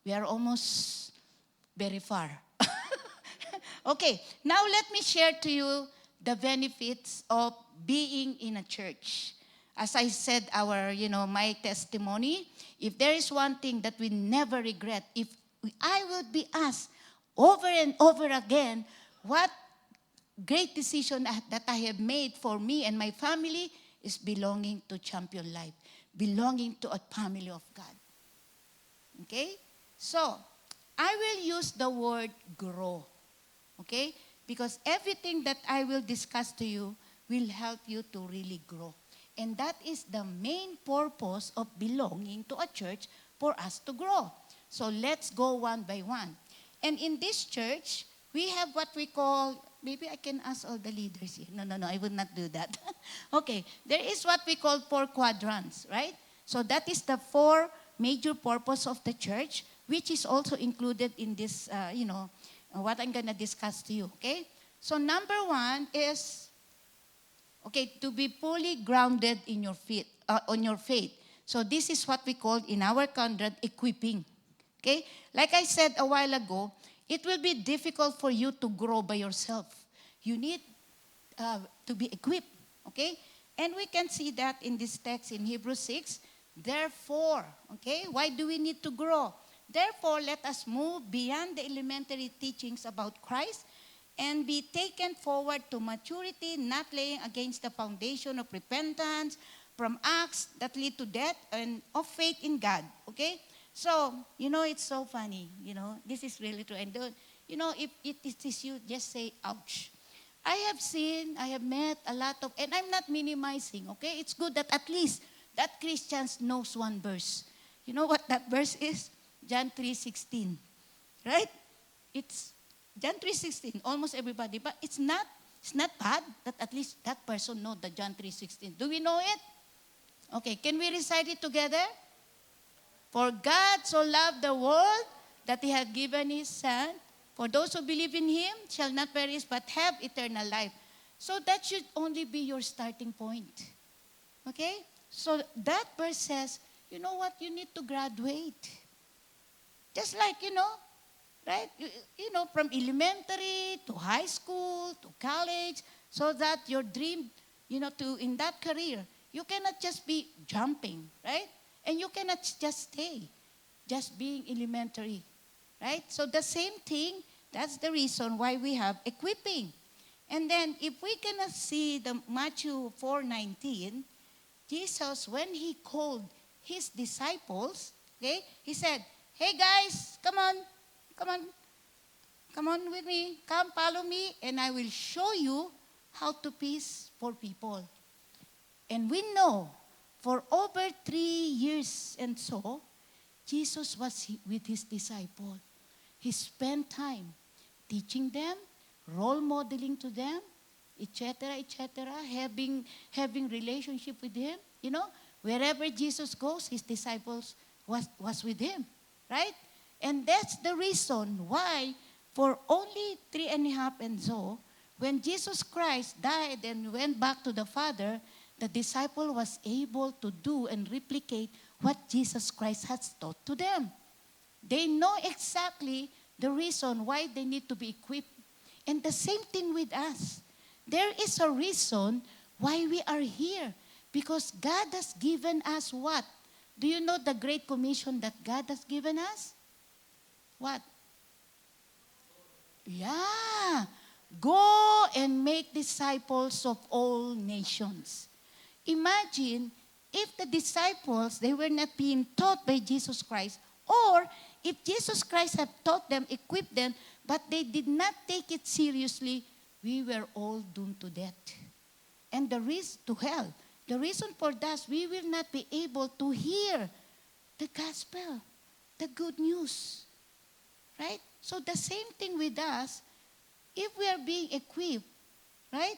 we are almost very far. Okay. Now let me share to you the benefits of being in a church. As I said, my testimony, if there is one thing that we never regret, if I would be asked over and over again, what great decision that I have made for me and my family is belonging to Champion Life, belonging to a family of God. Okay? So, I will use the word grow. Okay? Because everything that I will discuss to you will help you to really grow. And that is the main purpose of belonging to a church, for us to grow. So let's go one by one. And in this church, we have what we call, maybe I can ask all the leaders here. No, I will not do that. Okay, there is what we call 4 quadrants, right? So that is the 4 major purpose of the church, which is also included in this, what I'm going to discuss to you, okay? So number 1 is, okay, to be fully grounded in your faith, on your faith. So this is what we call in our quadrant equipping. Okay? Like I said a while ago, it will be difficult for you to grow by yourself. You need to be equipped. Okay? And we can see that in this text in Hebrews 6. Therefore, okay, why do we need to grow? Therefore, let us move beyond the elementary teachings about Christ and be taken forward to maturity, not laying against the foundation of repentance from acts that lead to death and of faith in God. Okay? So, it's so funny. This is really true. And, if it is you, just say, ouch. I have met a lot of, and I'm not minimizing, okay? It's good that at least that Christians knows one verse. You know what that verse is? John 3:16. Right? It's John 3:16, almost everybody. But it's not bad that at least that person know the John 3:16. Do we know it? Okay, can we recite it together? For God so loved the world that He had given His Son. For those who believe in Him shall not perish but have eternal life. So that should only be your starting point. Okay? So that verse says, you know what? You need to graduate. Just like, right? From elementary to high school to college, so that your dream, in that career, you cannot just be jumping, right? And you cannot just stay, just being elementary, right? So the same thing, that's the reason why we have equipping. And then if we cannot see the Matthew 4:19, Jesus, when He called His disciples, okay, He said, hey guys, come on with me, come follow me, and I will show you how to peace for people. And we know, for over 3 years and so, Jesus was with His disciples. He spent time teaching them, role modeling to them, etc., having relationship with Him. Wherever Jesus goes, His disciples was with Him, right? And that's the reason why, for only 3.5 and so, when Jesus Christ died and went back to the Father, the disciple was able to do and replicate what Jesus Christ has taught to them. They know exactly the reason why they need to be equipped. And the same thing with us. There is a reason why we are here. Because God has given us what? Do you know the Great Commission that God has given us? What? Yeah. Go and make disciples of all nations. Imagine if the disciples, they were not being taught by Jesus Christ, or if Jesus Christ had taught them, equipped them, but they did not take it seriously, we were all doomed to death. And the reason to hell. The reason for that, we will not be able to hear the gospel, the good news. Right? So the same thing with us, if we are being equipped, right?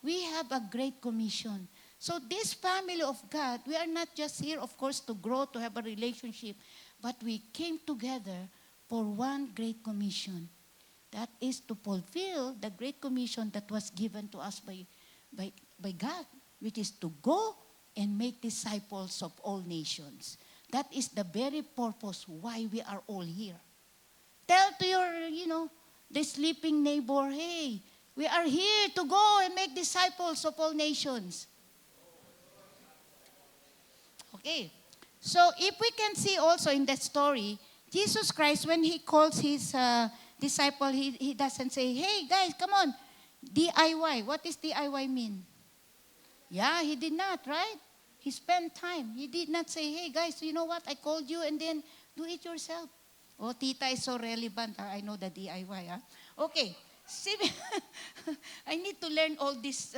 We have a great commission. So this family of God, we are not just here, of course, to grow, to have a relationship, but we came together for one great commission. That is to fulfill the great commission that was given to us by God, which is to go and make disciples of all nations. That is the very purpose why we are all here. Tell to your, the sleeping neighbor, hey, we are here to go and make disciples of all nations. Okay. So if we can see also in that story, Jesus Christ, when He calls His disciple, he doesn't say, hey guys, come on, DIY. What does DIY mean? Yeah, He did not, right? He spent time. He did not say, hey guys, you know what? I called you and then do it yourself. Oh, Tita is so relevant. I know the DIY. Okay. I need to learn all these,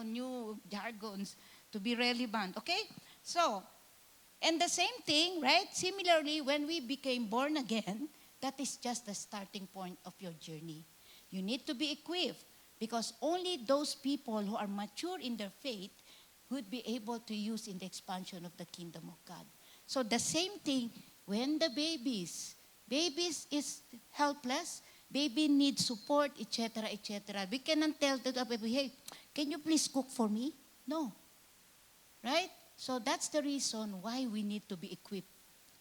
new jargons to be relevant. Okay? So, and the same thing, right? Similarly, when we became born again, that is just the starting point of your journey. You need to be equipped because only those people who are mature in their faith would be able to use in the expansion of the kingdom of God. So the same thing when the babies is helpless, baby needs support, etc., etc. We cannot tell the baby, hey, can you please cook for me? No. Right? So that's the reason why we need to be equipped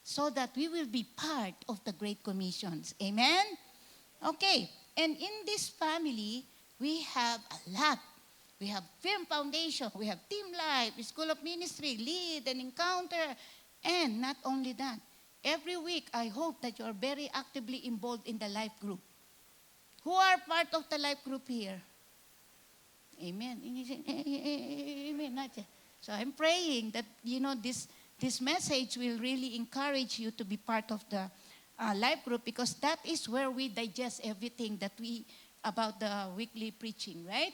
so that we will be part of the Great Commissions. Amen? Okay. And in this family, we have a lot. We have Firm Foundation, we have Team Life, School of Ministry, Lead and Encounter. And not only that, every week I hope that you are very actively involved in the life group. Who are part of the life group here? Amen. Amen. So I'm praying that, this message will really encourage you to be part of the life group because that is where we digest everything about the weekly preaching, right?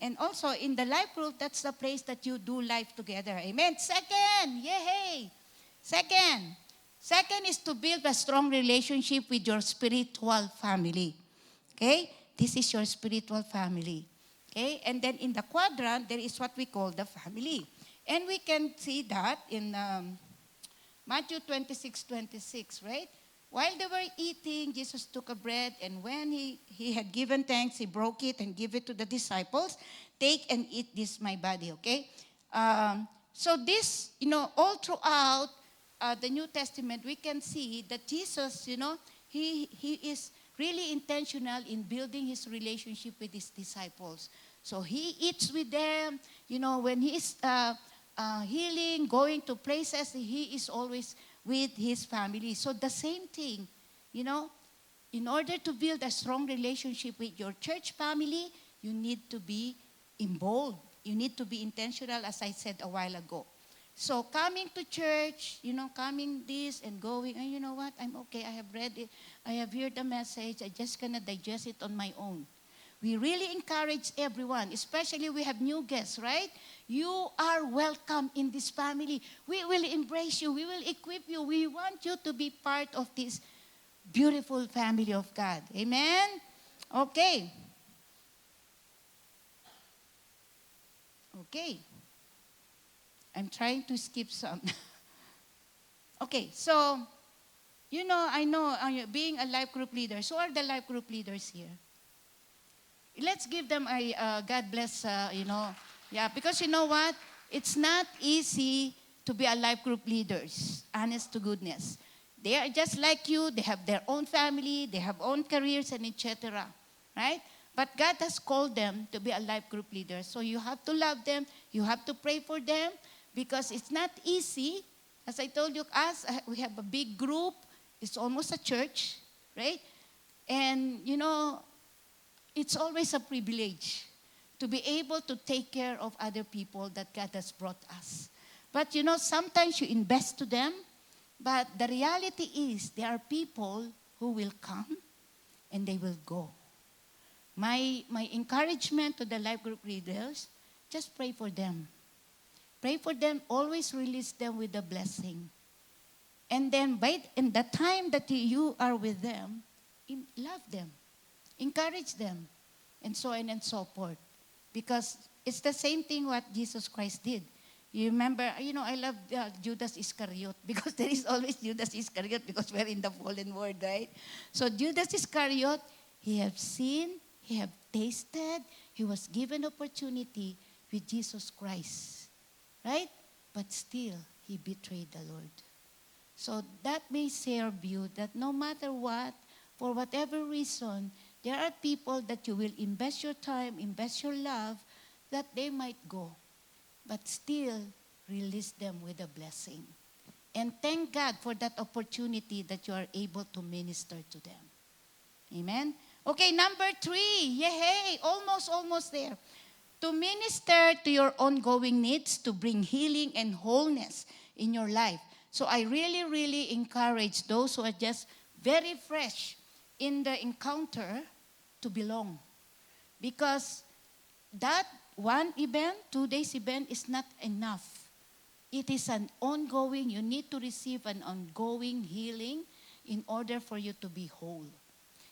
And also in the life group, that's the place that you do life together. Amen. Second, yay! Second is to build a strong relationship with your spiritual family. Okay? This is your spiritual family. Okay? And then in the quadrant, there is what we call the family. And we can see that in Matthew 26:26, right? While they were eating, Jesus took a bread, and when he had given thanks, he broke it and gave it to the disciples. Take and eat this, my body, okay? So this, all throughout the New Testament, we can see that Jesus, he is really intentional in building his relationship with his disciples. So he eats with them. When he's healing, going to places, he is always with his family. So the same thing, in order to build a strong relationship with your church family, you need to be involved. You need to be intentional, as I said a while ago. So coming to church, coming this and going, and you know what, I'm okay, I have read it, I have heard the message, I just cannot digest it on my own. We really encourage everyone, especially we have new guests, right? You are welcome in this family. We will embrace you. We will equip you. We want you to be part of this beautiful family of God. Amen? Okay. Okay. I'm trying to skip some. Okay, so, I know being a life group leader. So are the life group leaders here? Let's give them a God bless, Yeah, because you know what? It's not easy to be a life group leaders, honest to goodness. They are just like you. They have their own family. They have own careers and etc. Right? But God has called them to be a life group leader. So you have to love them. You have to pray for them because it's not easy. As I told you, we have a big group. It's almost a church, right? And, it's always a privilege to be able to take care of other people that God has brought us. But sometimes you invest to them, but the reality is there are people who will come and they will go. My encouragement to the life group leaders, just pray for them. Pray for them, always release them with a blessing. And then in the time that you are with them, love them. Encourage them, and so on and so forth. Because it's the same thing what Jesus Christ did. You remember, I love Judas Iscariot because there is always Judas Iscariot because we're in the fallen world, right? So Judas Iscariot, he have seen, he have tasted, he was given opportunity with Jesus Christ, right? But still, he betrayed the Lord. So that may serve you that no matter what, for whatever reason, there are people that you will invest your time, invest your love, that they might go. But still, release them with a blessing. And thank God for that opportunity that you are able to minister to them. Amen? Okay, number 3. Yay! Almost there. To minister to your ongoing needs, to bring healing and wholeness in your life. So I really, really encourage those who are just very fresh in the encounter to belong. Because that one event, 2 days event is not enough. It is an ongoing, you need to receive an ongoing healing in order for you to be whole.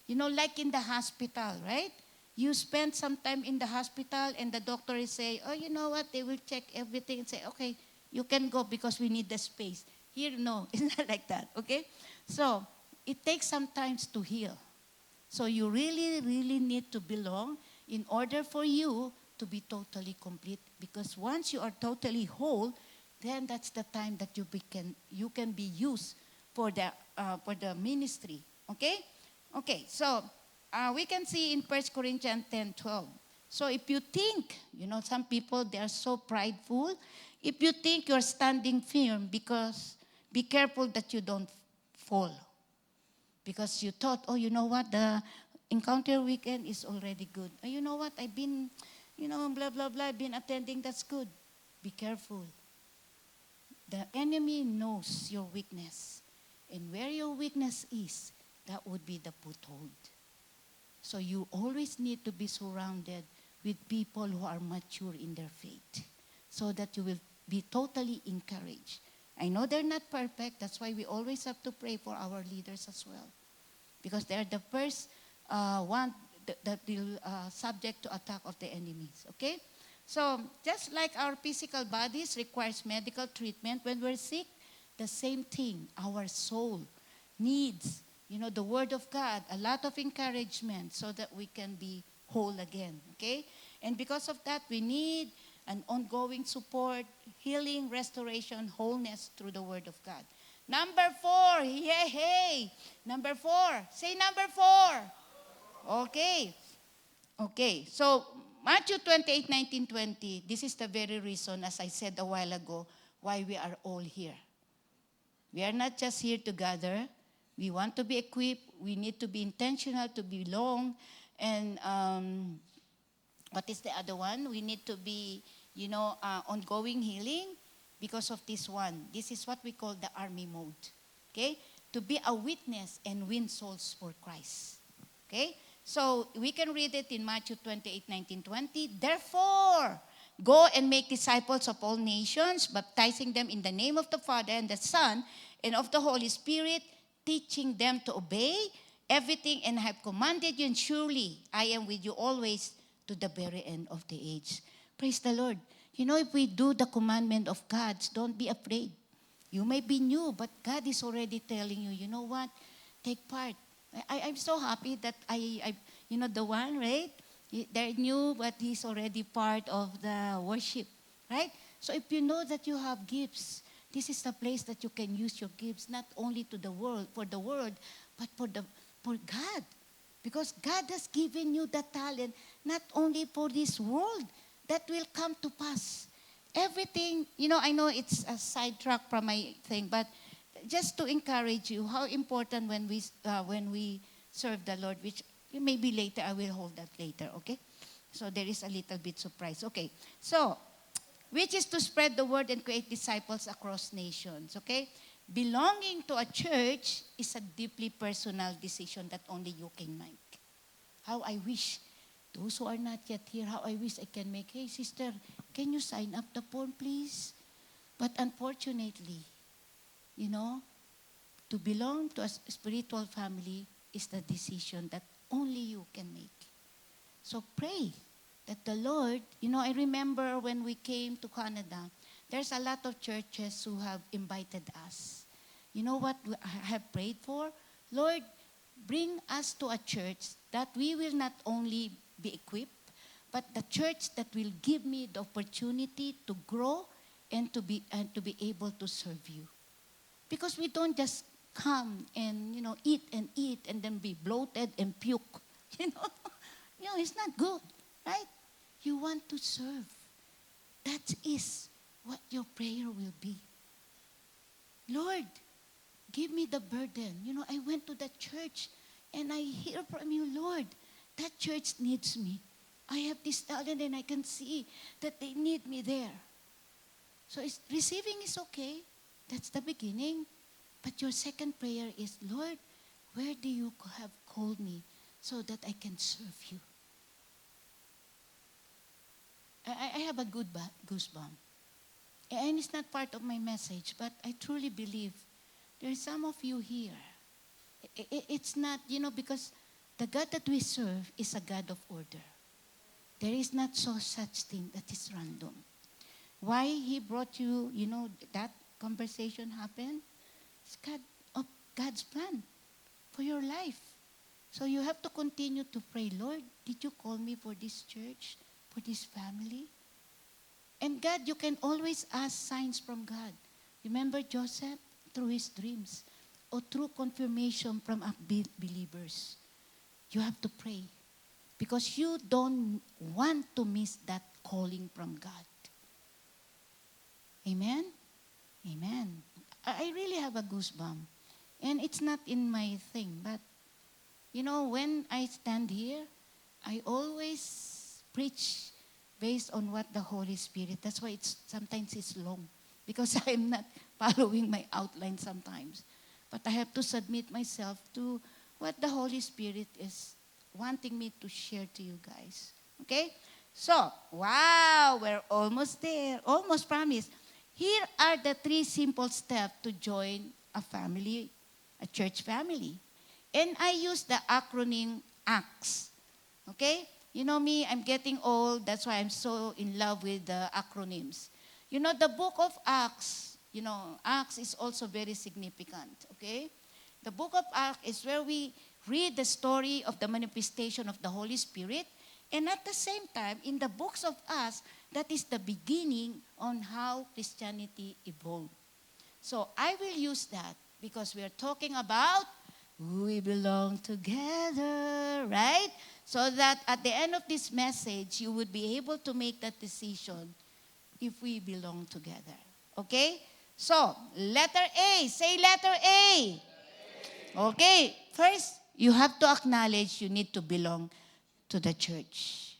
Like in the hospital, right? You spend some time in the hospital and the doctor is saying, oh, you know what? They will check everything and say, okay, you can go because we need the space. Here, no, it's not like that, okay? So it takes some time to heal. So you really, really need to belong in order for you to be totally complete. Because once you are totally whole, then that's the time that you can be used for the ministry. Okay? Okay, so we can see in 1 Corinthians 10:12. So if you think, some people, they are so prideful. If you think you're standing firm, because be careful that you don't fall. Because you thought, oh, you know what, the encounter weekend is already good. Oh, you know what, I've been, blah, blah, blah, I've been attending, that's good. Be careful. The enemy knows your weakness. And where your weakness is, that would be the foothold. So you always need to be surrounded with people who are mature in their faith so that you will be totally encouraged. I know they're not perfect. That's why we always have to pray for our leaders as well. Because they're the first one that will subject to attack of the enemies. Okay? So just like our physical bodies requires medical treatment when we're sick, the same thing, our soul needs, the word of God, a lot of encouragement so that we can be whole again. Okay? And because of that, we need an ongoing support, healing, restoration, wholeness through the word of God. Number 4, hey. Number 4, say number 4. Okay. Okay, so Matthew 28:19-20, this is the very reason, as I said a while ago, why we are all here. We are not just here to gather. We want to be equipped. We need to be intentional to belong. And what is the other one? We need to be, ongoing healing because of this one. This is what we call the army mode. Okay? To be a witness and win souls for Christ. Okay? So we can read it in Matthew 28:19-20. Therefore, go and make disciples of all nations, baptizing them in the name of the Father and the Son and of the Holy Spirit, teaching them to obey everything and I have commanded you, and surely I am with you always to the very end of the age. Praise the Lord. If we do the commandment of God, don't be afraid. You may be new, but God is already telling you, you know what? Take part. I'm so happy that I the one, right? They're new, but he's already part of the worship, right? So if you know that you have gifts, this is the place that you can use your gifts, not only to the world, but for God. Because God has given you the talent, not only for this world, that will come to pass. Everything, I know it's a sidetrack from my thing, but just to encourage you, how important when we serve the Lord, which maybe later, I will hold that later, okay? So there is a little bit surprise. Okay, so, which is to spread the word and create disciples across nations, okay? Belonging to a church is a deeply personal decision that only you can make. How I wish, those who are not yet here, how I wish I can make, hey sister, can you sign up the form please? But unfortunately, to belong to a spiritual family is the decision that only you can make. So pray that the Lord, I remember when we came to Canada, there's a lot of churches who have invited us. You know what I have prayed for? Lord, bring us to a church that we will not only be equipped, but the church that will give me the opportunity to grow and to be able to serve you. Because we don't just come and, eat and then be bloated and puke. It's not good, right? You want to serve. That is what your prayer will be. Lord, give me the burden. I went to the church and I hear from you, Lord, that church needs me. I have this talent and I can see that they need me there. So receiving is okay. That's the beginning. But your second prayer is, Lord, where do you have called me so that I can serve you? I have a good goosebump. And it's not part of my message, but I truly believe there are some of you here. It's not, because The God that we serve is a God of order. There is not so such thing that is random. Why He brought you, that conversation happened? It's God's plan for your life. So you have to continue to pray, Lord, did you call me for this church, for this family? And God, you can always ask signs from God. Remember Joseph? Through his dreams or through confirmation from believers. You have to pray because you don't want to miss that calling from God. Amen? Amen. I really have a goosebump. And it's not in my thing, but when I stand here, I always preach based on what the Holy Spirit. That's why sometimes it's long because I'm not following my outline sometimes. But I have to submit myself to what the Holy Spirit is wanting me to share to you guys. Okay? So, wow, we're almost there. Almost promised. Here are the 3 simple steps to join a family, a church family. And I use the acronym ACTS. Okay? You know me, I'm getting old. That's why I'm so in love with the acronyms. The book of Acts, Acts is also very significant. Okay? The book of Acts is where we read the story of the manifestation of the Holy Spirit. And at the same time, in the books of Acts, that is the beginning on how Christianity evolved. So I will use that because we are talking about we belong together, right? So that at the end of this message, you would be able to make that decision if we belong together. Okay? So, letter A. Say letter A. Okay. First, you have to acknowledge you need to belong to the church.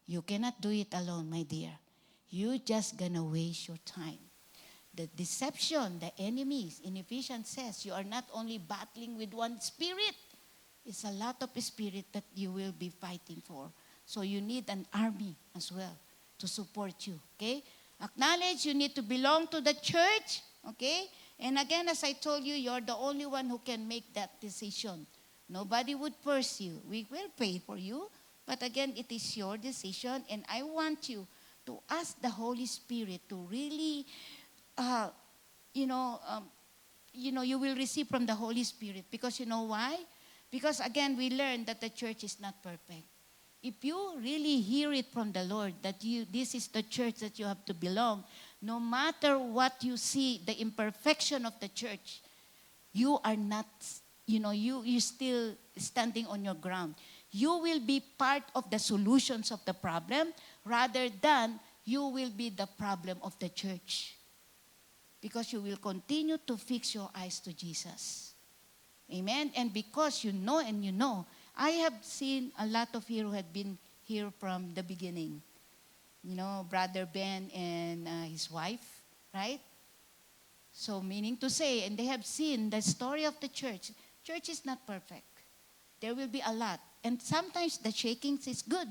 You cannot do it alone, my dear. You're just gonna waste your time. The deception, the enemies, in Ephesians says, you are not only battling with one spirit, it's a lot of spirit that you will be fighting for. So you need an army as well to support you, okay? Acknowledge you need to belong to the church, okay? And again, as I told you, you're the only one who can make that decision. Nobody would force you. We will pay for you, but again, it is your decision, and I want you to ask the Holy Spirit to really you will receive from the Holy Spirit. Because you know why? Because again, we learned that the church is not perfect. If you really hear it from the Lord that this is the church that you have to belong, no matter what you see, the imperfection of the church, you are not, you're still standing on your ground. You will be part of the solutions of the problem rather than you will be the problem of the church. Because you will continue to fix your eyes to Jesus. Amen? And because you know, I have seen a lot of you who have been here from the beginning. Brother Ben and his wife, right? So meaning to say, and they have seen the story of the church. Church is not perfect. There will be a lot. And sometimes the shakings is good.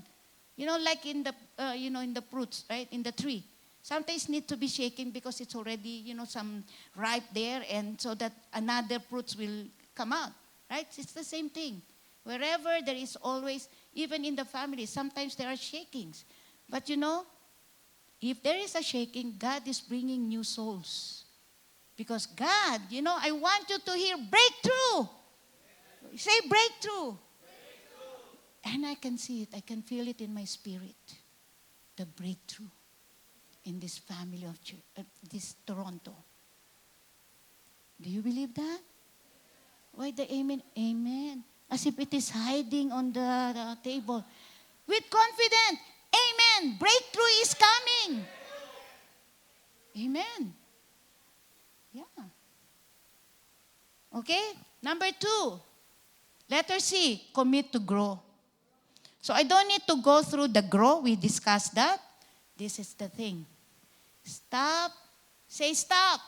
Like in the, in the fruits, right? In the tree. Sometimes need to be shaken because it's already, some ripe there, and so that another fruits will come out, right? It's the same thing. Wherever there is always, even in the family, sometimes there are shakings. But if there is a shaking, God is bringing new souls. Because God, I want you to hear breakthrough. Say breakthrough. And I can see it. I can feel it in my spirit. The breakthrough in this family of church, this Toronto. Do you believe that? Why the amen? Amen. As if it is hiding on the table. With confidence, amen. Breakthrough is coming. Amen. Yeah. Okay? Number 2, letter C, commit to grow. So I don't need to go through the grow. We discussed that. This is the thing. Stop. Say stop.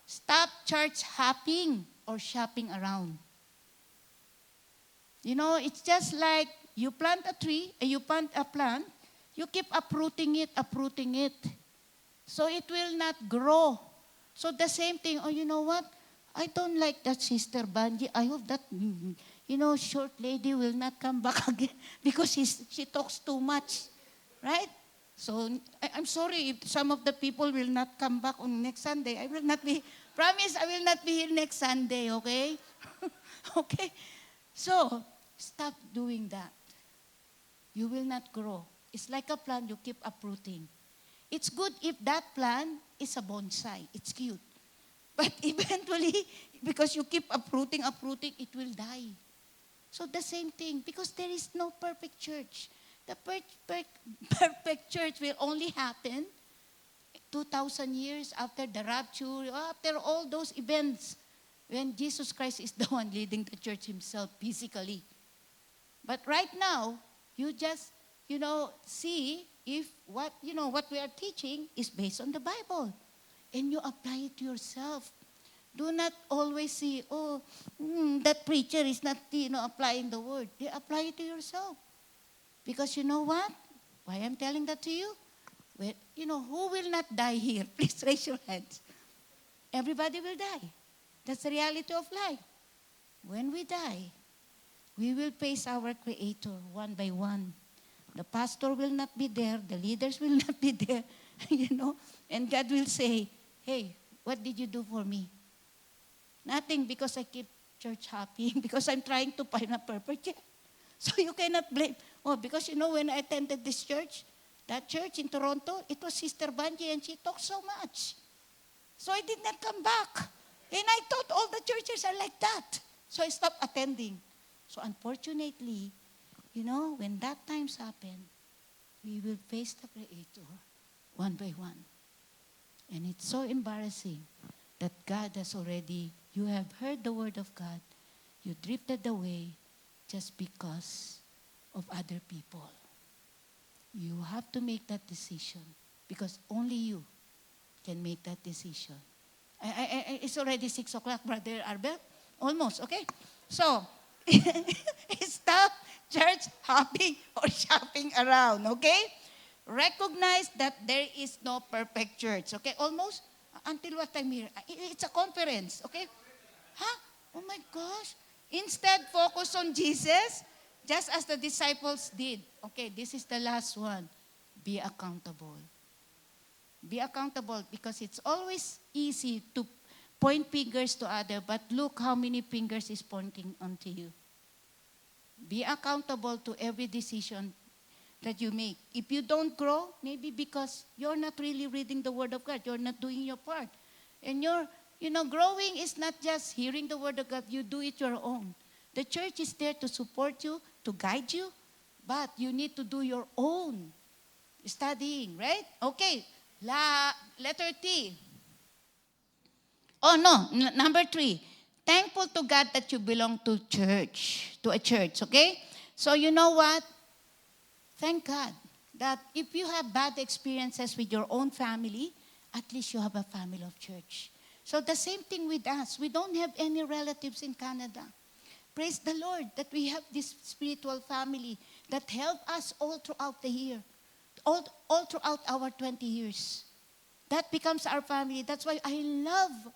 Stop church hopping or shopping around. It's just like you plant a tree, you plant a plant, you keep uprooting it. So it will not grow. So the same thing, you know what? I don't like that Sister Banji. I hope that short lady will not come back again because she talks too much, right? So I'm sorry if some of the people will not come back on next Sunday. I will not be, promise I will not be here next Sunday, okay? Okay? So, stop doing that. You will not grow. It's like a plant, you keep uprooting. It's good if that plant is a bonsai. It's cute. But eventually, because you keep uprooting, it will die. So the same thing, because there is no perfect church. The perfect church will only happen 2,000 years after the rapture, after all those events, when Jesus Christ is the one leading the church himself physically. But right now, you just, see if what we are teaching is based on the Bible. And you apply it to yourself. Do not always see, that preacher is not, applying the word. You apply it to yourself. Because you know what? Why I'm telling that to you? Well, who will not die here? Please raise your hands. Everybody will die. That's the reality of life. When we die, we will face our Creator one by one. The pastor will not be there. The leaders will not be there. And God will say, hey, what did you do for me? Nothing, because I keep church happy, because I'm trying to find a perfect church. So you cannot blame. Because when I attended this church, that church in Toronto, it was Sister Banji and she talked so much. So I did not come back. And I thought all the churches are like that. So I stopped attending. So unfortunately, when that times happen, we will face the Creator one by one. And it's so embarrassing that God has already, you have heard the word of God, you drifted away just because of other people. You have to make that decision because only you can make that decision. It's already 6 o'clock, Brother Albert. Almost, okay? So, stop church hopping or shopping around, okay? Recognize that there is no perfect church, okay? Almost until what time here? It's a conference, okay? Huh? Oh my gosh. Instead, focus on Jesus, just as the disciples did. Okay, this is the last one. Be accountable. Be accountable because it's always easy to point fingers to others, but look how many fingers is pointing onto you. Be accountable to every decision that you make. If you don't grow, maybe because you're not really reading the Word of God, you're not doing your part. And growing is not just hearing the Word of God, you do it your own. The church is there to support you, to guide you, but you need to do your own studying, right? Okay, letter T. Oh no, number 3. Thankful to God that you belong to a church, okay? So you know what? Thank God that if you have bad experiences with your own family, at least you have a family of church. So the same thing with us. We don't have any relatives in Canada. Praise the Lord that we have this spiritual family that help us all throughout the year, all throughout our 20 years. That becomes our family. That's why I love,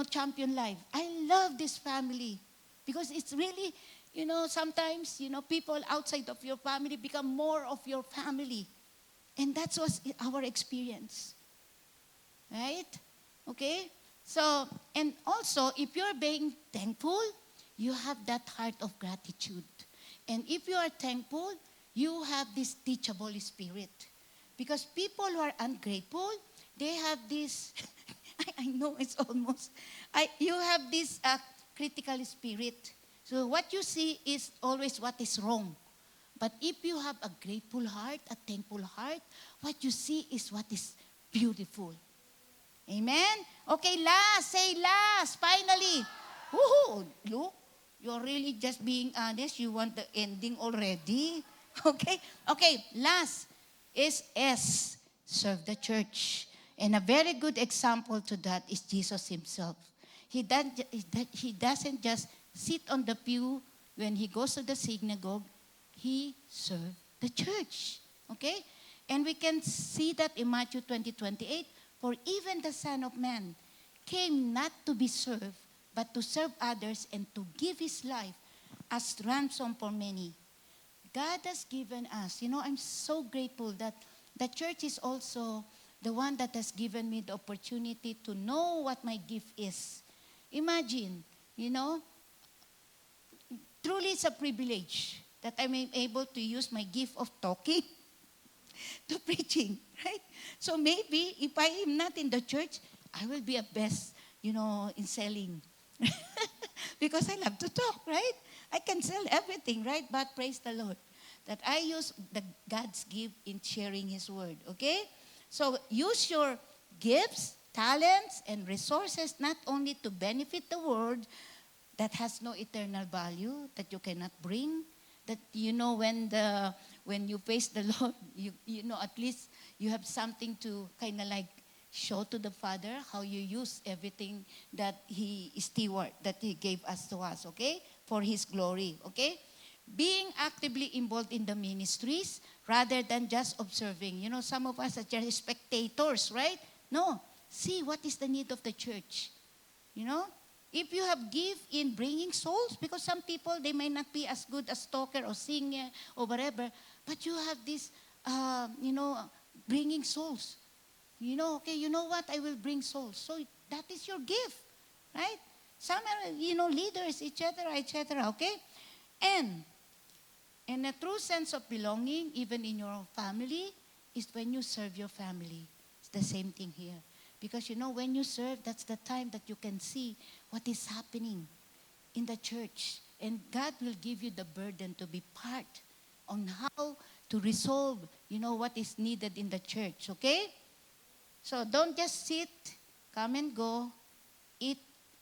Champion Life. I love this family because it's really, sometimes, people outside of your family become more of your family. And that's what's our experience. Right? Okay? So, and also, if you're being thankful, you have that heart of gratitude. And if you are thankful, you have this teachable spirit. Because people who are ungrateful, they have this, I know it's almost, you have this critical spirit. So what you see is always what is wrong. But if you have a grateful heart, a thankful heart, what you see is what is beautiful. Amen? Okay, last. Say last. Finally. Woohoo! Look, you're really just being honest. You want the ending already. Okay? Okay, last is S. Serve the church. And a very good example to that is Jesus himself. He doesn't just sit on the pew when he goes to the synagogue. He served the church. Okay? And we can see that in Matthew 20:28. For even the Son of Man came not to be served, but to serve others and to give his life as ransom for many. God has given us. I'm so grateful that the church is also the one that has given me the opportunity to know what my gift is. Imagine, truly it's a privilege that I'm able to use my gift of talking to preaching, right? So maybe if I am not in the church, I will be a best, in selling. Because I love to talk, right? I can sell everything, right? But praise the Lord that I use the God's gift in sharing His word, okay? So use your gifts, talents, and resources not only to benefit the world that has no eternal value, that you cannot bring, that when you face the Lord, at least you have something to kind of like show to the Father how you use everything that He steward, that He gave us to us, okay? For His glory, okay? Being actively involved in the ministries rather than just observing. Some of us are just spectators, right? No. See what is the need of the church. If you have gift in bringing souls, because some people, they may not be as good as talker or singer or whatever, but you have this, bringing souls. Okay, you know what? I will bring souls. So that is your gift, right? Some are, leaders, etc., okay? And a true sense of belonging, even in your family, is when you serve your family. It's the same thing here. Because, when you serve, that's the time that you can see what is happening in the church. And God will give you the burden to be part on how to resolve, what is needed in the church, okay? So don't just sit, come and go, eat,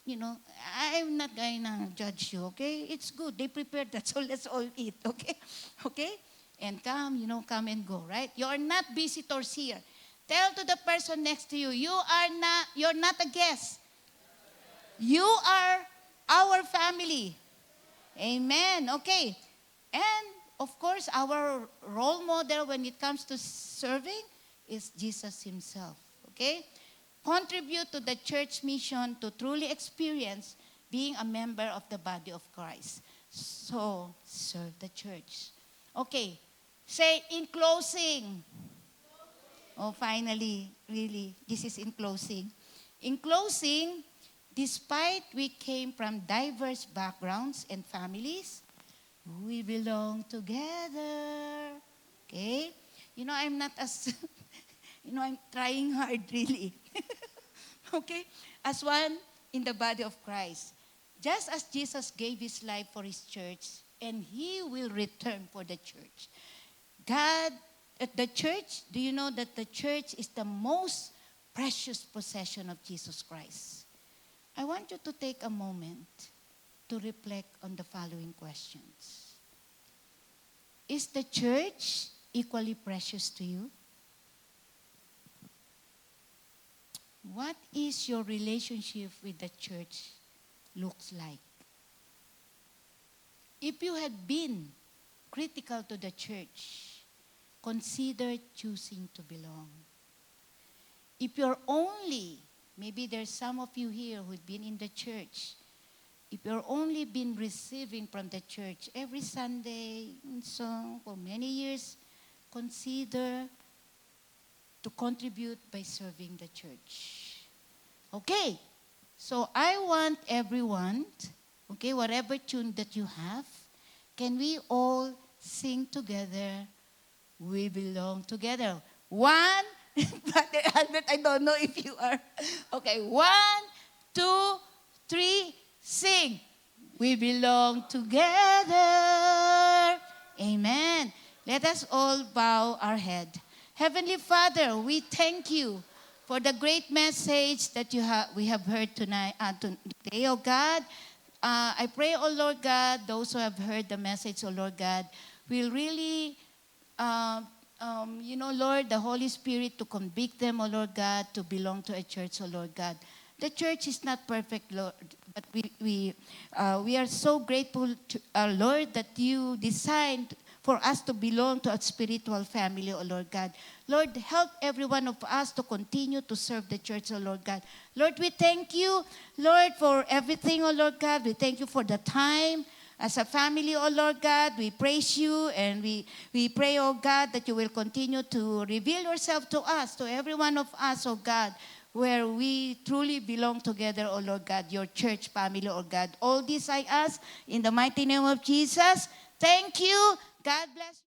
I'm not going to judge you, okay? It's good. They prepared that, so let's all eat, okay? Okay? And come and go, right? You're not visitors here. Tell to the person next to you, you're not a guest. You are our family. Amen. Okay. And of course, our role model when it comes to serving is Jesus Himself. Okay? Contribute to the church mission to truly experience being a member of the body of Christ. So, serve the church. Okay. Say, in closing. Oh, finally, really, this is in closing. In closing, despite we came from diverse backgrounds and families, we belong together. Okay? I'm not as, I'm trying hard really. Okay? As one in the body of Christ. Just as Jesus gave His life for His church, and He will return for the church. God, at the church, do you know that the church is the most precious possession of Jesus Christ? I want you to take a moment to reflect on the following questions. Is the church equally precious to you? What is your relationship with the church looks like? If you had been critical to the church, consider choosing to belong. If you're only, maybe there's some of you here who've been in the church, if you're only been receiving from the church every Sunday, and so for many years, consider to contribute by serving the church. Okay, so I want everyone, okay, whatever tune that you have, can we all sing together? We belong together. One, Brother Albert, I don't know if you are. Okay, 1, 2, 3, sing. We belong together. Amen. Let us all bow our head. Heavenly Father, we thank you for the great message that we have heard today, oh God. I pray, oh Lord God, those who have heard the message, oh Lord God, will really, Lord, the Holy Spirit to convict them, oh Lord God, to belong to a church, oh Lord God. The church is not perfect, Lord, but we are so grateful to our Lord that you designed for us to belong to a spiritual family, oh Lord God. Lord, help every one of us to continue to serve the church, oh Lord God. Lord, we thank you, Lord, for everything, oh Lord God. We thank you for the time As a family, oh Lord God, we praise you and we pray, oh God, that you will continue to reveal yourself to us, to every one of us, oh God, where we truly belong together, oh Lord God, your church family, oh God. All this I ask in the mighty name of Jesus. Thank you. God bless.